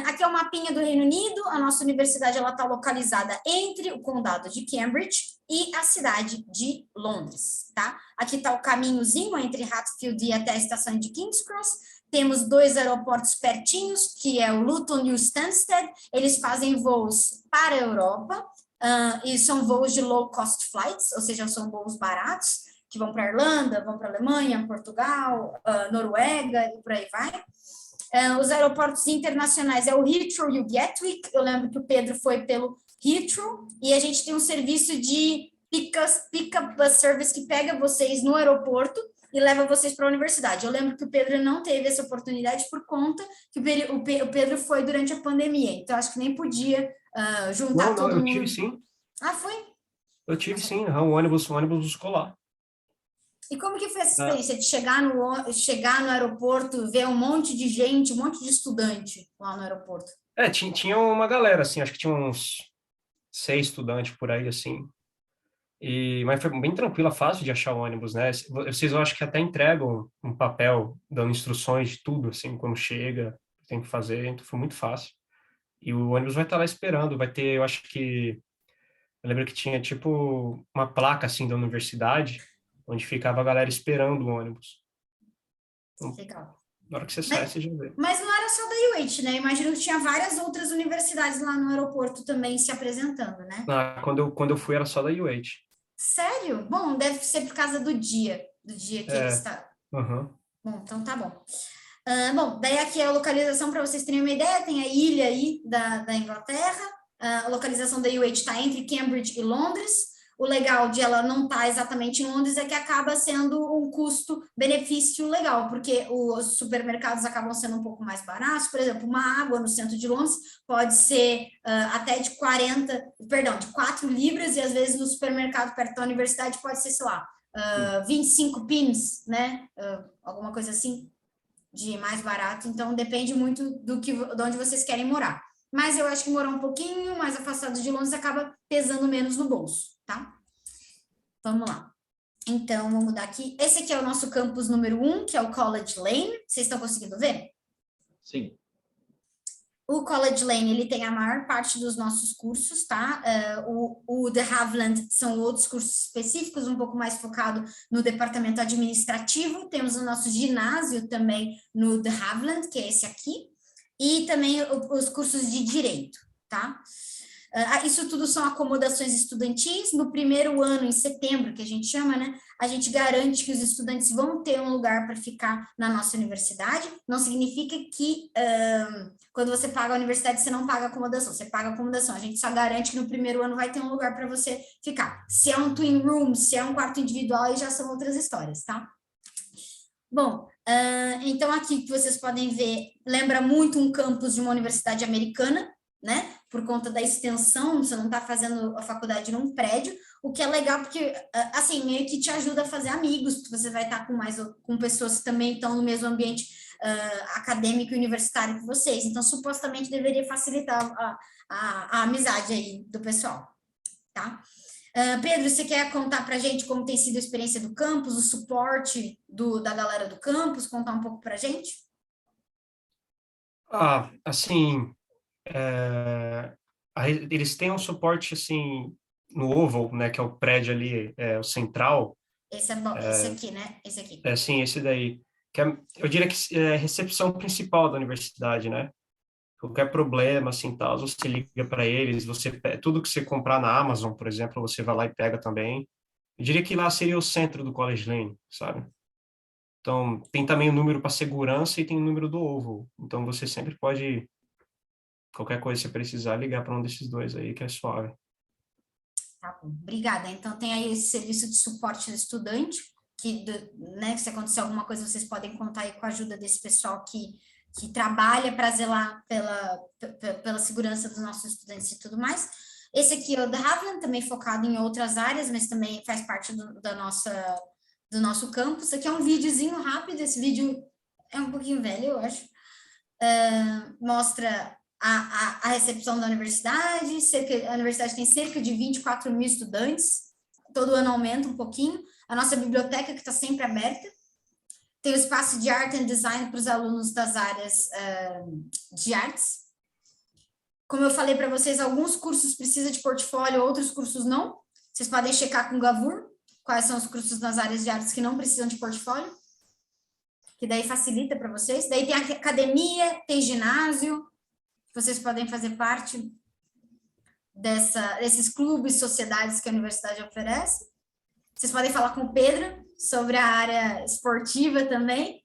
Aqui é o mapinha do Reino Unido, a nossa universidade está localizada entre o condado de Cambridge e a cidade de Londres, tá? Aqui está o caminhozinho entre Hatfield e até a estação de King's Cross, temos 2 aeroportos pertinhos, que é o Luton e o Stansted, eles fazem voos para a Europa, e são voos de low cost flights, ou seja, são voos baratos, que vão para a Irlanda, vão para a Alemanha, Portugal, Noruega e por aí vai. Os aeroportos internacionais é o Heathrow e o Gatwick. Eu lembro que o Pedro foi pelo Heathrow e a gente tem um serviço de pick-up bus service que pega vocês no aeroporto e leva vocês para a universidade. Eu lembro que o Pedro não teve essa oportunidade por conta que o Pedro foi durante a pandemia, então acho que nem podia juntar Não, todo eu tive mundo. sim. Ah, foi? Eu tive sim, o ônibus escolar. E como que foi essa experiência de chegar no aeroporto, ver um monte de gente, um monte de estudante lá no aeroporto? Tinha uma galera, assim, acho que tinha uns 6 estudantes por aí, assim. Mas foi bem tranquila, fácil de achar o ônibus, né? Vocês, eu acho que até entregam um papel dando instruções de tudo, assim, quando chega. tem que fazer, então foi muito fácil. E o ônibus vai estar lá esperando, vai ter, eu acho que, eu lembro que tinha tipo uma placa assim da universidade, onde ficava a galera esperando o ônibus. Então, Legal. na hora que você sai, você já vê. Mas não era só da UH, né? Imagino que tinha várias outras universidades lá no aeroporto também se apresentando, né? Quando eu fui era só da UH. Sério? Bom, deve ser por causa do dia que eles estão. Uhum. Bom, então tá bom. Bom, daí aqui é a localização, para vocês terem uma ideia, tem a ilha aí da Inglaterra, a localização da UH está entre Cambridge e Londres. O legal de ela não estar exatamente em Londres é que acaba sendo um custo-benefício legal, porque os supermercados acabam sendo um pouco mais baratos. Por exemplo, uma água no centro de Londres pode ser até de 4 libras, e às vezes no supermercado perto da universidade pode ser, sei lá, 25 pins, né? Alguma coisa assim, de mais barato. Então, depende muito de onde vocês querem morar. Mas eu acho que morar um pouquinho mais afastado de Londres acaba pesando menos no bolso, tá? Vamos lá. Então, vamos mudar aqui. Esse aqui é o nosso campus número 1, que é o College Lane. Vocês estão conseguindo ver? Sim. O College Lane, ele tem a maior parte dos nossos cursos, tá? O The Havilland são outros cursos específicos, um pouco mais focado no departamento administrativo. Temos o nosso ginásio também no The Havilland, que é esse aqui. E também os cursos de direito, tá? Isso tudo são acomodações estudantis. No primeiro ano, em setembro, que a gente chama, né? A gente garante que os estudantes vão ter um lugar para ficar na nossa universidade. Não significa que quando você paga a universidade, você não paga acomodação. Você paga acomodação. A gente só garante que no primeiro ano vai ter um lugar para você ficar. Se é um twin room, se é um quarto individual, aí já são outras histórias, tá? Bom, então aqui que vocês podem ver, lembra muito um campus de uma universidade americana, né? Por conta da extensão, você não está fazendo a faculdade num prédio, o que é legal porque, assim, meio que te ajuda a fazer amigos, porque você vai estar com pessoas que também estão no mesmo ambiente acadêmico e universitário que vocês. Então, supostamente, deveria facilitar a amizade aí do pessoal, tá? Pedro, você quer contar para a gente como tem sido a experiência do campus, o suporte da galera do campus, contar um pouco para a gente? Assim, eles têm um suporte, assim, no Oval, né, que é o prédio ali, o central. Esse é bom, esse aqui, né? Esse aqui. Sim, esse daí. Eu diria que é a recepção principal da universidade, né? Qualquer problema, assim, tal, você liga para eles, tudo que você comprar na Amazon, por exemplo, você vai lá e pega também. Eu diria que lá seria o centro do College Lane, sabe? Então, tem também o número para segurança e tem o número do Oval. Então, você sempre pode, qualquer coisa que você precisar, ligar para um desses dois aí, que é suave. Tá bom, obrigada. Então, tem aí esse serviço de suporte ao estudante, né, se acontecer alguma coisa, vocês podem contar aí com a ajuda desse pessoal que trabalha para zelar pela segurança dos nossos estudantes e tudo mais. Esse aqui é o The Havilland, também focado em outras áreas, mas também faz parte do nosso campus. Aqui é um videozinho rápido, esse vídeo é um pouquinho velho, eu acho. Mostra a recepção da universidade. A universidade tem cerca de 24 mil estudantes, todo ano aumenta um pouquinho. A nossa biblioteca, que está sempre aberta. Tem o espaço de arte and design para os alunos das áreas de artes. Como eu falei para vocês, alguns cursos precisam de portfólio, outros cursos não. Vocês podem checar com o Gavur quais são os cursos nas áreas de artes que não precisam de portfólio, que daí facilita para vocês. Daí tem a academia, tem ginásio, vocês podem fazer parte desses clubes, sociedades que a universidade oferece. Vocês podem falar com o Pedro sobre a área esportiva também.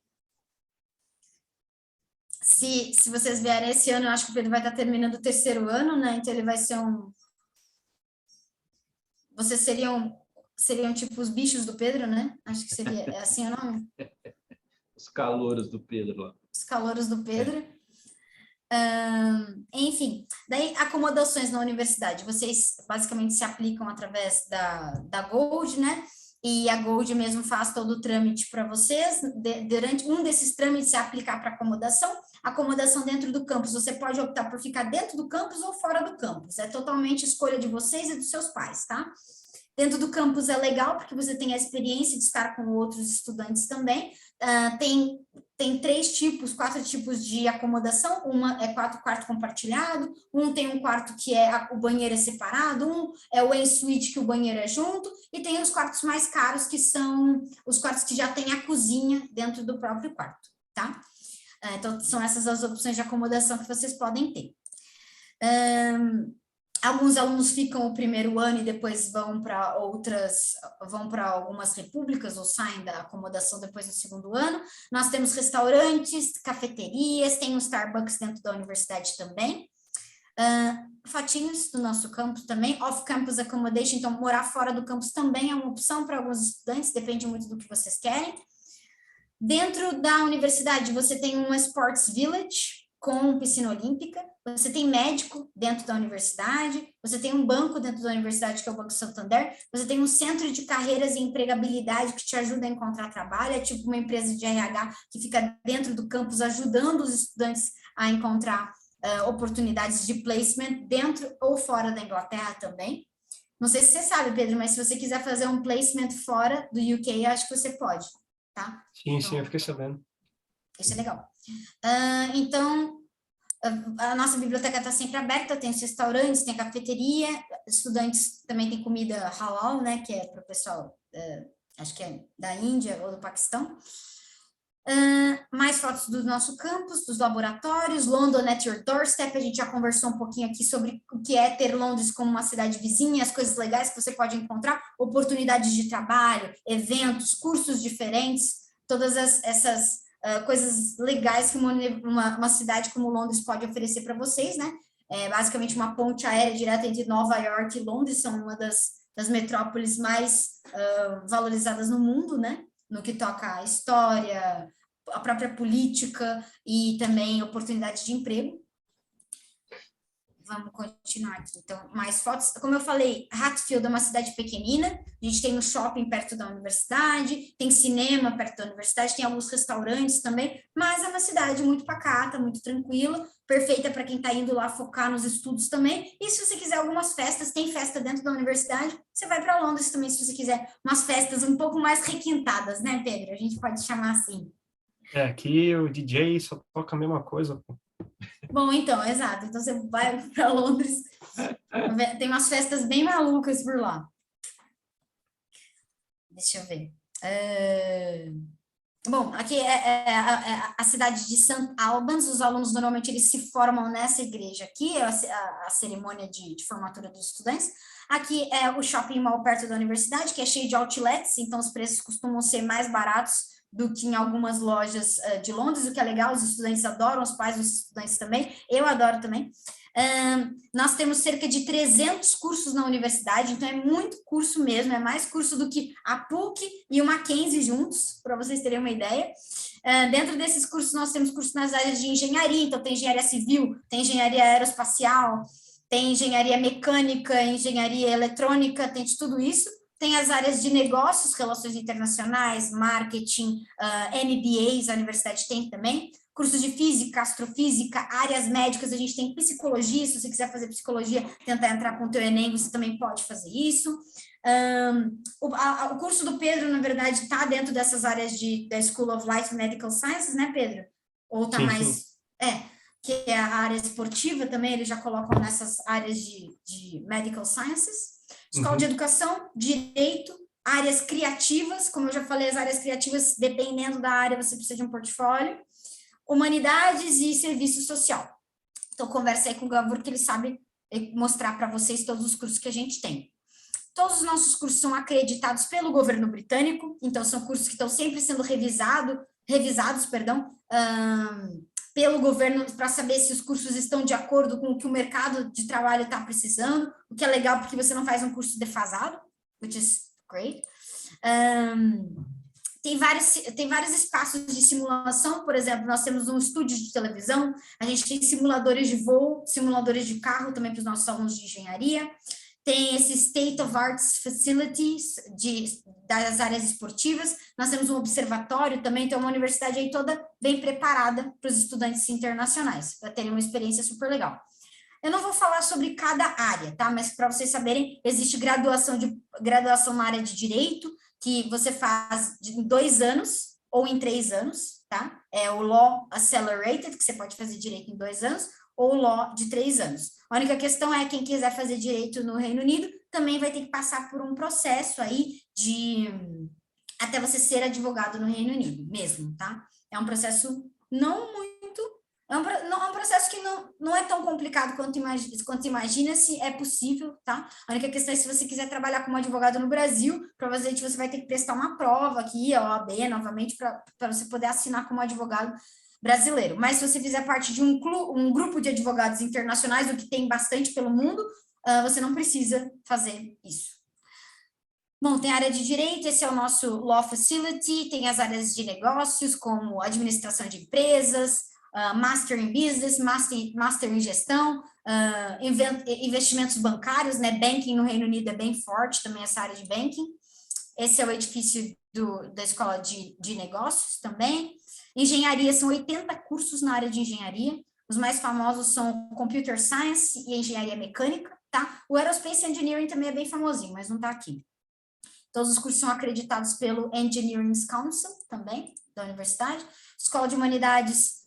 Se vocês vierem esse ano, eu acho que o Pedro vai estar terminando o terceiro ano, né? Então ele vai ser Vocês seriam tipo os bichos do Pedro, né? Acho que seria assim o nome? Os calouros do Pedro lá. Os calouros do Pedro. Enfim, daí acomodações na universidade, vocês basicamente se aplicam através da Gold, né? E a Gold mesmo faz todo o trâmite para vocês. Durante um desses trâmites é aplicar para acomodação dentro do campus. Você pode optar por ficar dentro do campus ou fora do campus. É totalmente escolha de vocês e dos seus pais, tá? Dentro do campus é legal, porque você tem a experiência de estar com outros estudantes também. Tem 4 tipos de acomodação. Uma é quarto compartilhado, tem um quarto que o banheiro é separado, é o en-suite que o banheiro é junto, e tem os quartos mais caros, que são os quartos que já tem a cozinha dentro do próprio quarto, tá? Então, são essas as opções de acomodação que vocês podem ter. Alguns alunos ficam o primeiro ano e depois vão para algumas repúblicas ou saem da acomodação depois do segundo ano. Nós temos restaurantes, cafeterias, tem um Starbucks dentro da universidade também. Fotinhos do nosso campus também, off-campus accommodation, então morar fora do campus também é uma opção para alguns estudantes, depende muito do que vocês querem. Dentro da universidade, você tem uma Sports Village com piscina olímpica, você tem médico dentro da universidade, você tem um banco dentro da universidade, que é o Banco Santander, você tem um centro de carreiras e empregabilidade que te ajuda a encontrar trabalho, é tipo uma empresa de RH que fica dentro do campus ajudando os estudantes a encontrar oportunidades de placement dentro ou fora da Inglaterra também. Não sei se você sabe, Pedro, mas se você quiser fazer um placement fora do UK, acho que você pode, tá? Sim, sim, eu fiquei sabendo. Isso é legal. Então, a nossa biblioteca está sempre aberta, tem os restaurantes, tem a cafeteria, estudantes também tem comida halal, né, que é para o pessoal, acho que é da Índia ou do Paquistão. Mais fotos do nosso campus, dos laboratórios, London at your doorstep, a gente já conversou um pouquinho aqui sobre o que é ter Londres como uma cidade vizinha, as coisas legais que você pode encontrar, oportunidades de trabalho, eventos, cursos diferentes, todas essas coisas legais que uma cidade como Londres pode oferecer para vocês, né? Basicamente uma ponte aérea direta entre Nova York e Londres, são uma das metrópoles mais valorizadas no mundo, né? No que toca à história, a própria política e também oportunidades de emprego. Vamos continuar aqui. Então, mais fotos. Como eu falei, Hatfield é uma cidade pequenina, a gente tem um shopping perto da universidade, tem cinema perto da universidade, tem alguns restaurantes também, mas é uma cidade muito pacata, muito tranquila, perfeita para quem está indo lá focar nos estudos também. E se você quiser algumas festas, tem festa dentro da universidade, você vai para Londres também, se você quiser umas festas um pouco mais requintadas, né, Pedro? A gente pode chamar assim. Aqui o DJ só toca a mesma coisa, pô. Bom, então, exato. Então, você vai para Londres, tem umas festas bem malucas por lá. Deixa eu ver. Bom, aqui é a cidade de St. Albans, os alunos normalmente eles se formam nessa igreja aqui, é a cerimônia de formatura dos estudantes. Aqui é o shopping mall perto da universidade, que é cheio de outlets, então os preços costumam ser mais baratos do que em algumas lojas de Londres, o que é legal, os estudantes adoram, os pais dos estudantes também, eu adoro também. Nós temos cerca de 300 cursos na universidade, então é muito curso mesmo, é mais curso do que a PUC e o Mackenzie juntos, para vocês terem uma ideia. Dentro desses cursos, nós temos cursos nas áreas de engenharia, então tem engenharia civil, tem engenharia aeroespacial, tem engenharia mecânica, engenharia eletrônica, tem de tudo isso. Tem as áreas de negócios, relações internacionais, marketing, MBAs, a universidade tem também. Cursos de física, astrofísica, áreas médicas, a gente tem psicologia, se você quiser fazer psicologia, tentar entrar com o teu Enem, você também pode fazer isso. O curso do Pedro, na verdade, está dentro dessas áreas da School of Life Medical Sciences, né, Pedro? Ou está mais... Sim. Que é a área esportiva também, eles já colocam nessas áreas de Medical Sciences. Escola de Educação, Direito, áreas criativas, como eu já falei, as áreas criativas, dependendo da área, você precisa de um portfólio. Humanidades e Serviço Social. Então, conversa aí com o Gavur, que ele sabe mostrar para vocês todos os cursos que a gente tem. Todos os nossos cursos são acreditados pelo governo britânico, então são cursos que estão sempre sendo revisados, pelo governo para saber se os cursos estão de acordo com o que o mercado de trabalho está precisando, o que é legal porque você não faz um curso defasado, which is great. Tem vários espaços de simulação, por exemplo, nós temos um estúdio de televisão, a gente tem simuladores de voo, simuladores de carro também para os nossos alunos de engenharia, tem esses state of arts facilities das áreas esportivas, nós temos um observatório também, então uma universidade aí toda bem preparada para os estudantes internacionais, para terem uma experiência super legal. Eu não vou falar sobre cada área, tá? Mas para vocês saberem, existe graduação na área de direito, que você faz em 2 anos ou em 3 anos, tá? É o Law Accelerated, que você pode fazer direito em 2 anos, ou o Law de 3 anos. A única questão é quem quiser fazer direito no Reino Unido também vai ter que passar por um processo aí de até você ser advogado no Reino Unido mesmo, tá? É um processo não muito é um processo que não é tão complicado quanto imagina, se é possível, tá? A única questão é se você quiser trabalhar como advogado no Brasil, provavelmente você vai ter que prestar uma prova aqui, a OAB, novamente, para você poder assinar como advogado brasileiro. Mas se você fizer parte de um grupo de advogados internacionais, o que tem bastante pelo mundo, você não precisa fazer isso. Bom, tem a área de direito, esse é o nosso Law Facility, tem as áreas de negócios, como administração de empresas, Master in Business, Master em Gestão, investimentos bancários, né? Banking no Reino Unido é bem forte, também essa área de banking. Esse é o edifício da Escola de Negócios também. Engenharia, são 80 cursos na área de engenharia. Os mais famosos são Computer Science e Engenharia Mecânica, tá? O Aerospace Engineering também é bem famosinho, mas não está aqui. Todos os cursos são acreditados pelo Engineering Council, também, da universidade. Escola de Humanidades,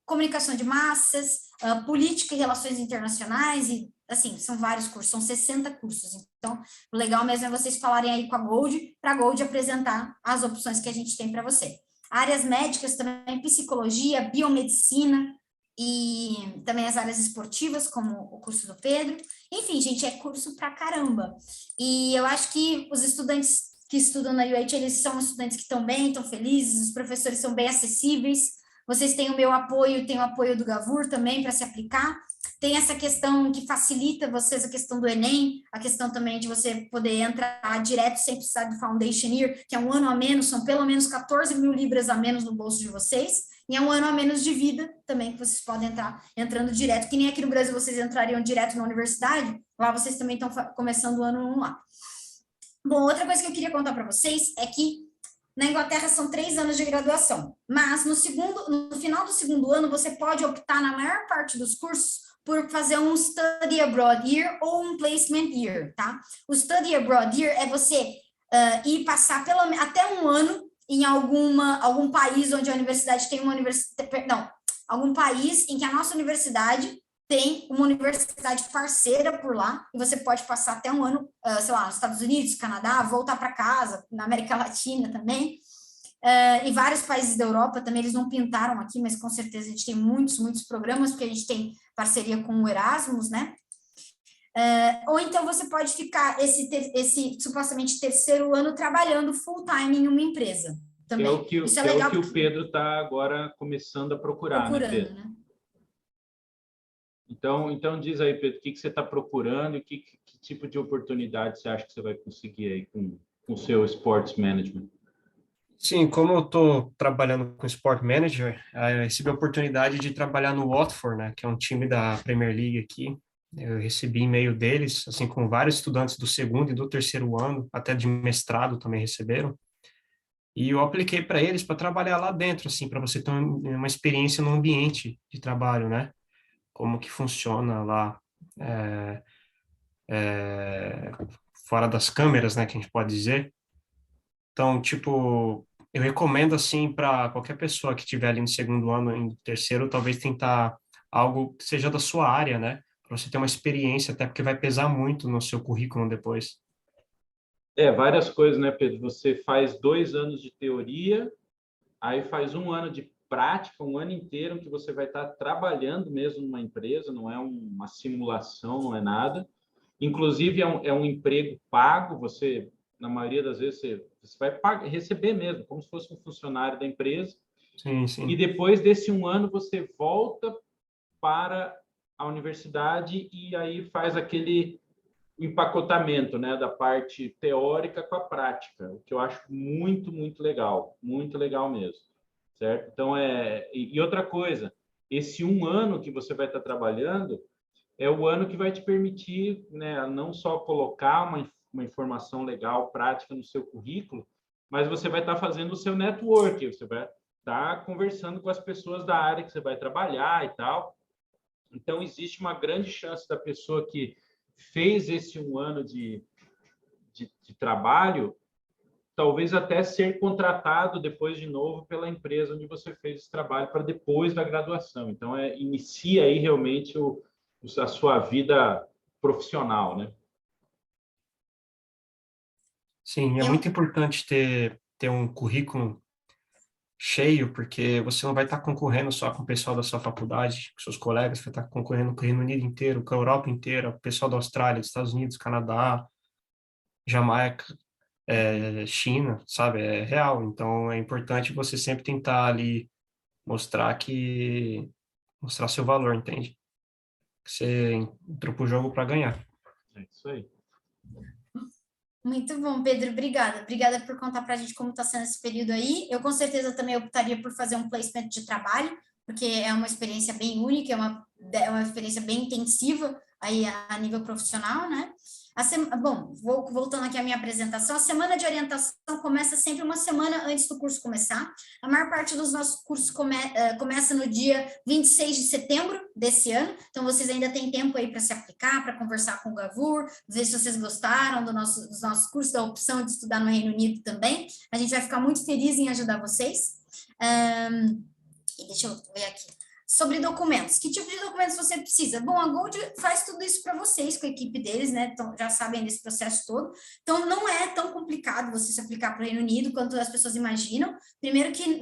Comunicação de Massas, Política e Relações Internacionais, e, assim, são vários cursos, são 60 cursos. Então, o legal mesmo é vocês falarem aí com a Gold, para a Gold apresentar as opções que a gente tem para você. Áreas médicas também, psicologia, biomedicina, e também as áreas esportivas, como o curso do Pedro. Enfim, gente, é curso pra caramba. E eu acho que os estudantes que estudam na UH, eles são estudantes que estão bem, estão felizes, os professores são bem acessíveis, vocês têm o meu apoio, tem o apoio do Gavur também para se aplicar. Tem essa questão que facilita vocês, a questão do Enem, a questão também de você poder entrar direto sem precisar do Foundation Year, que é um ano a menos, são pelo menos 14 mil libras a menos no bolso de vocês, e é um ano a menos de vida também, que vocês podem entrar entrando direto, que nem aqui no Brasil vocês entrariam direto na universidade, lá vocês também estão começando o ano lá. Bom, outra coisa que eu queria contar para vocês é que na Inglaterra são 3 anos de graduação, mas no final do segundo ano você pode optar na maior parte dos cursos por fazer um Study Abroad Year ou um Placement Year, tá? O Study Abroad Year é você ir passar até um ano em algum país onde a universidade tem uma universidade, não, algum país em que a nossa universidade tem uma universidade parceira por lá, e você pode passar até um ano, sei lá, nos Estados Unidos, Canadá, voltar para casa, na América Latina também, e vários países da Europa também, eles não pintaram aqui, mas com certeza a gente tem muitos, muitos programas, porque a gente tem parceria com o Erasmus, né? Ou então você pode ficar esse supostamente terceiro ano trabalhando full time em uma empresa também. Isso é legal, que o Pedro está agora começando a procurar, né, Pedro? Né? Então diz aí, Pedro, o que você está procurando e que tipo de oportunidade você acha que você vai conseguir aí com o seu Sports Management? Sim, como eu estou trabalhando com Sport Manager, eu recebi a oportunidade de trabalhar no Watford, né, que é um time da Premier League aqui. Eu recebi e-mail deles, assim como vários estudantes do segundo e do terceiro ano, até de mestrado também receberam. E eu apliquei para eles para trabalhar lá dentro, assim, para você ter uma experiência no ambiente de trabalho, né? Como que funciona lá fora das câmeras, né, que a gente pode dizer. Então, tipo, eu recomendo, assim, para qualquer pessoa que estiver ali no segundo ano, no terceiro, talvez tentar algo que seja da sua área, né? Para você ter uma experiência, até porque vai pesar muito no seu currículo depois. Várias coisas, né, Pedro? Você faz 2 anos de teoria, aí faz 1 ano de prática, 1 ano inteiro que você vai estar trabalhando mesmo numa empresa, não é uma simulação, não é nada. Inclusive, é um emprego pago, você, na maioria das vezes, você vai receber mesmo, como se fosse um funcionário da empresa. Sim, sim. E depois desse 1 ano, você volta para a universidade e aí faz aquele empacotamento, né, da parte teórica com a prática, o que eu acho muito, muito legal mesmo, certo? Então, e outra coisa, esse 1 ano que você vai estar trabalhando é o ano que vai te permitir, né, não só colocar uma informação legal, prática no seu currículo, mas você vai estar fazendo o seu network, você vai estar conversando com as pessoas da área que você vai trabalhar e tal. Então, existe uma grande chance da pessoa que fez esse 1 ano de trabalho, talvez até ser contratado depois de novo pela empresa onde você fez esse trabalho para depois da graduação. Então, inicia aí realmente a sua vida profissional, né? Sim, é muito importante ter um currículo cheio, porque você não vai estar concorrendo só com o pessoal da sua faculdade, com seus colegas, você vai estar concorrendo com o Reino Unido inteiro, com a Europa inteira, o pessoal da Austrália, dos Estados Unidos, Canadá, Jamaica, China, sabe? É real. Então, é importante você sempre tentar ali mostrar seu valor, entende? Que você entrou pro jogo para ganhar. É isso aí. Muito bom, Pedro, obrigada. Obrigada por contar para a gente como está sendo esse período aí. Eu, com certeza, também optaria por fazer um placement de trabalho, porque é uma experiência bem única, é uma experiência bem intensiva aí a nível profissional, né? Bom, voltando aqui à minha apresentação, a semana de orientação começa sempre uma semana antes do curso começar. A maior parte dos nossos cursos começa no dia 26 de setembro desse ano, então vocês ainda têm tempo aí para se aplicar, para conversar com o Gavur, ver se vocês gostaram dos nossos cursos, da opção de estudar no Reino Unido também. A gente vai ficar muito feliz em ajudar vocês. E deixa eu ver aqui. Sobre documentos. Que tipo de documentos você precisa? Bom, a Gold faz tudo isso para vocês, com a equipe deles, né? Então, já sabem desse processo todo. Então, não é tão complicado você se aplicar para o Reino Unido quanto as pessoas imaginam. Primeiro que,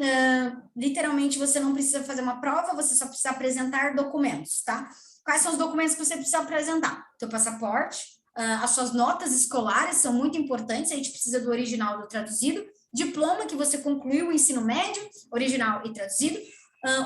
literalmente, você não precisa fazer uma prova, você só precisa apresentar documentos, tá? Quais são os documentos que você precisa apresentar? Teu passaporte, as suas notas escolares são muito importantes, a gente precisa do original e do traduzido, diploma que você concluiu o ensino médio, original e traduzido,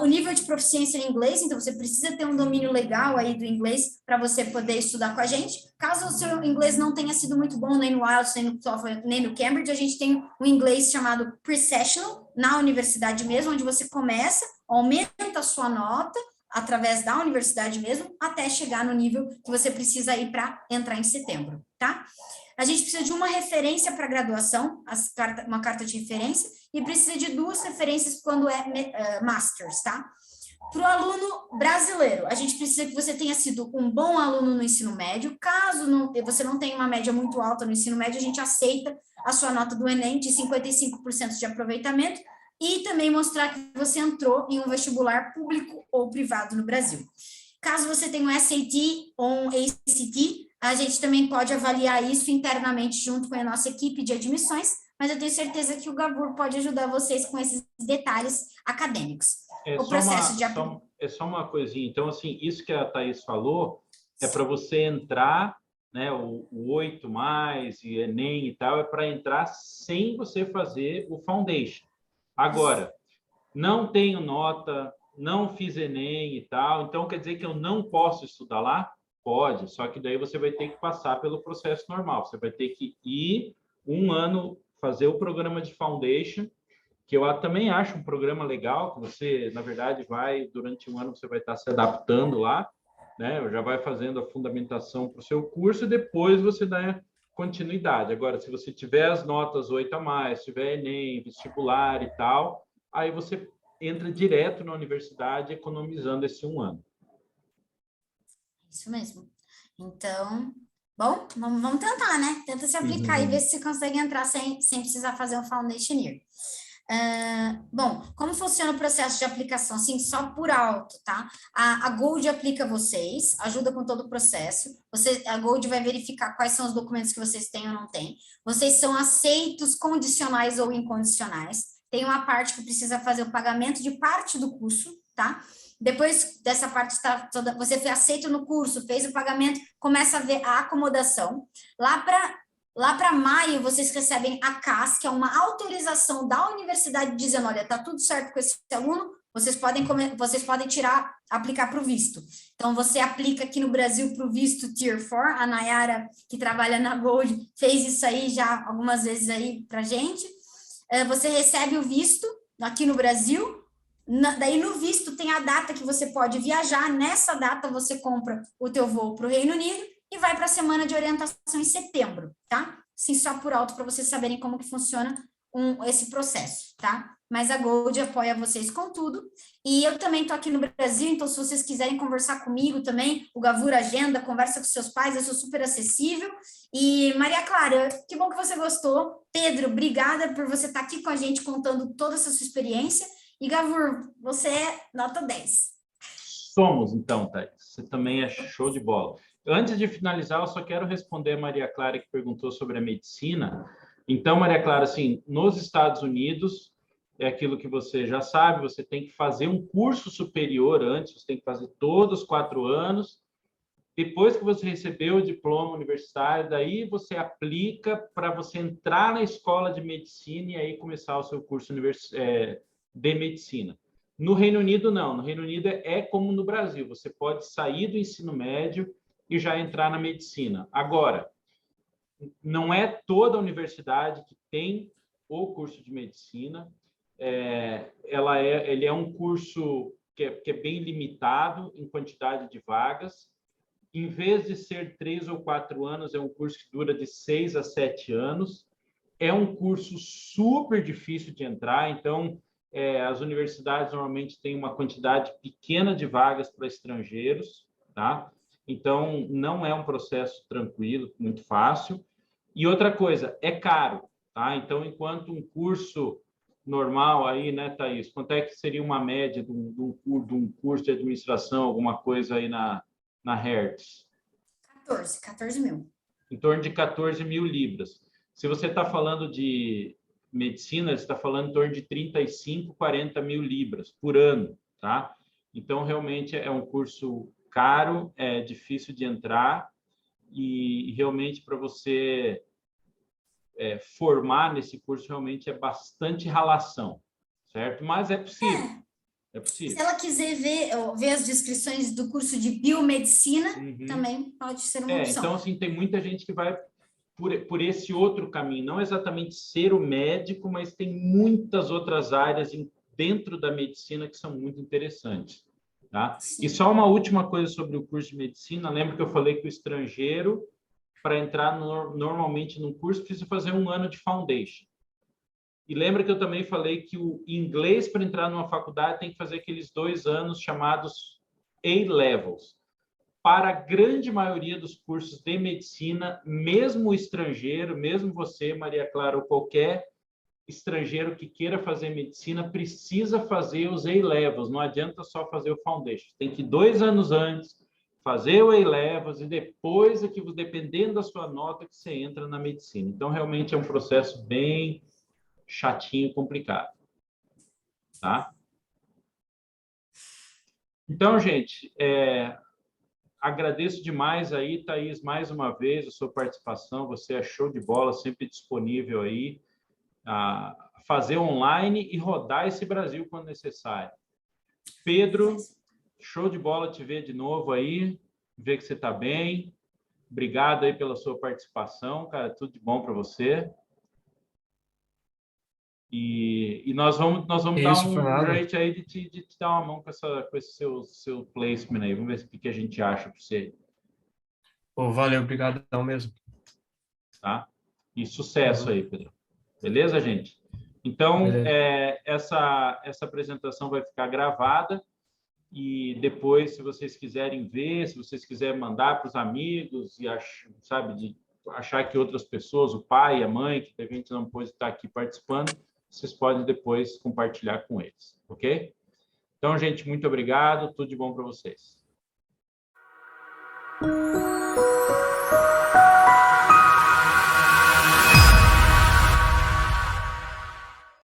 o nível de proficiência em inglês, então você precisa ter um domínio legal aí do inglês para você poder estudar com a gente. Caso o seu inglês não tenha sido muito bom nem no IELTS, nem no TOEFL, nem no Cambridge, a gente tem um inglês chamado Pre-Sessional, na universidade mesmo, onde você começa, aumenta a sua nota, através da universidade mesmo, até chegar no nível que você precisa ir para entrar em setembro, tá? A gente precisa de uma referência para graduação, uma carta de referência, e precisa de 2 referências quando é Masters, tá? Para o aluno brasileiro, a gente precisa que você tenha sido um bom aluno no ensino médio. Caso você não tenha uma média muito alta no ensino médio, a gente aceita a sua nota do Enem de 55% de aproveitamento e também mostrar que você entrou em um vestibular público ou privado no Brasil. Caso você tenha um SAT ou um ACT, a gente também pode avaliar isso internamente junto com a nossa equipe de admissões, mas eu tenho certeza que o Gavur pode ajudar vocês com esses detalhes acadêmicos. É só uma coisinha. Então, assim, isso que a Thaís falou é para você entrar, né, o 8+, e Enem e tal, é para entrar sem você fazer o Foundation. Agora, não tenho nota, não fiz Enem e tal, então quer dizer que eu não posso estudar lá? Pode, só que daí você vai ter que passar pelo processo normal. Você vai ter que ir 1 ano fazer o programa de Foundation, que eu também acho um programa legal, que você, na verdade, durante 1 ano, você vai estar se adaptando lá, né? Já vai fazendo a fundamentação para o seu curso e depois você dá continuidade. Agora, se você tiver as notas 8+, tiver Enem, vestibular e tal, aí você entra direto na universidade economizando esse 1 ano. Isso mesmo. Então, bom, vamos tentar, né? Tenta se aplicar e ver se você consegue entrar sem precisar fazer um Foundation Year. Bom, como funciona o processo de aplicação? Assim, só por alto, tá? A Gold aplica vocês, ajuda com todo o processo. A Gold vai verificar quais são os documentos que vocês têm ou não têm. Vocês são aceitos condicionais ou incondicionais. Tem uma parte que precisa fazer o pagamento de parte do curso, tá? Depois dessa parte está toda, você foi aceito no curso, fez o pagamento, começa a ver a acomodação. Lá para maio, vocês recebem a CAS, que é uma autorização da universidade dizendo, olha, tá tudo certo com esse aluno, vocês podem aplicar para o visto. Então, você aplica aqui no Brasil para o visto Tier 4, a Nayara, que trabalha na Gold, fez isso aí já algumas vezes aí para gente. Você recebe o visto aqui no Brasil, daí no visto tem a data que você pode viajar, nessa data você compra o teu voo para o Reino Unido e vai para a semana de orientação em setembro, tá? Assim, só por alto para vocês saberem como que funciona esse processo, tá? Mas a Gold apoia vocês com tudo. E eu também estou aqui no Brasil, então se vocês quiserem conversar comigo também, o Gavur agenda, conversa com seus pais, eu sou super acessível. E Maria Clara, que bom que você gostou. Pedro, obrigada por você estar aqui com a gente contando toda essa sua experiência. E Gavur, você é nota 10. Somos, então, Thaís. Você também é show de bola. Antes de finalizar, eu só quero responder a Maria Clara, que perguntou sobre a medicina. Então, Maria Clara, assim, nos Estados Unidos, é aquilo que você já sabe, você tem que fazer um curso superior antes, você tem que fazer todos os 4 anos. Depois que você recebeu o diploma universitário, daí você aplica para você entrar na escola de medicina e aí começar o seu curso de medicina. No Reino Unido, não. No Reino Unido é como no Brasil. Você pode sair do ensino médio e já entrar na medicina. Agora, não é toda a universidade que tem o curso de medicina. Ele é um curso que é bem limitado em quantidade de vagas. Em vez de ser 3 ou 4 anos, é um curso que dura de 6 a 7 anos. É um curso super difícil de entrar, então as universidades normalmente têm uma quantidade pequena de vagas para estrangeiros, tá? Então, não é um processo tranquilo, muito fácil. E outra coisa, é caro, tá? Então, enquanto um curso normal aí, né, Thaís? Quanto é que seria uma média de um curso de administração, alguma coisa aí na Hertz? 14 mil. Em torno de 14 mil libras. Se você está falando de medicina, você está falando em torno de 35, 40 mil libras por ano, tá? Então, realmente é um curso caro, é difícil de entrar e realmente para você formar nesse curso realmente é bastante ralação, certo? Mas é possível. É possível. Se ela quiser ver as descrições do curso de biomedicina, também pode ser uma opção. Então, assim, tem muita gente que vai por esse outro caminho, não exatamente ser o médico, mas tem muitas outras áreas dentro da medicina que são muito interessantes, tá? E só uma última coisa sobre o curso de medicina, lembra que eu falei que o estrangeiro, para entrar normalmente num curso, precisa fazer 1 ano de foundation. E lembra que eu também falei que o inglês, para entrar numa faculdade, tem que fazer aqueles 2 anos chamados A-levels. Para a grande maioria dos cursos de medicina, mesmo o estrangeiro, mesmo você, Maria Clara, ou qualquer estrangeiro que queira fazer medicina, precisa fazer os A-levels, não adianta só fazer o foundation. Tem que ir 2 anos antes, fazer o A-levels e depois, dependendo da sua nota, que você entra na medicina. Então, realmente é um processo bem chatinho, complicado. Tá? Então, gente, agradeço demais aí, Thaís, mais uma vez a sua participação. Você é show de bola, sempre disponível aí a fazer online e rodar esse Brasil quando necessário. Pedro, show de bola te ver de novo aí, ver que você está bem. Obrigado aí pela sua participação, cara. Tudo de bom para você. E nós vamos dar um jeito aí de te dar uma mão com esse seu placement aí. Vamos ver o que a gente acha para você. Valeu, obrigadão mesmo. Tá? E sucesso aí, Pedro. Beleza, gente? Então, essa apresentação vai ficar gravada e depois, se vocês quiserem ver, se vocês quiserem mandar para os amigos e achar que outras pessoas, o pai, a mãe, que de repente não pôde estar aqui participando, vocês podem depois compartilhar com eles, ok? Então, gente, muito obrigado, tudo de bom para vocês.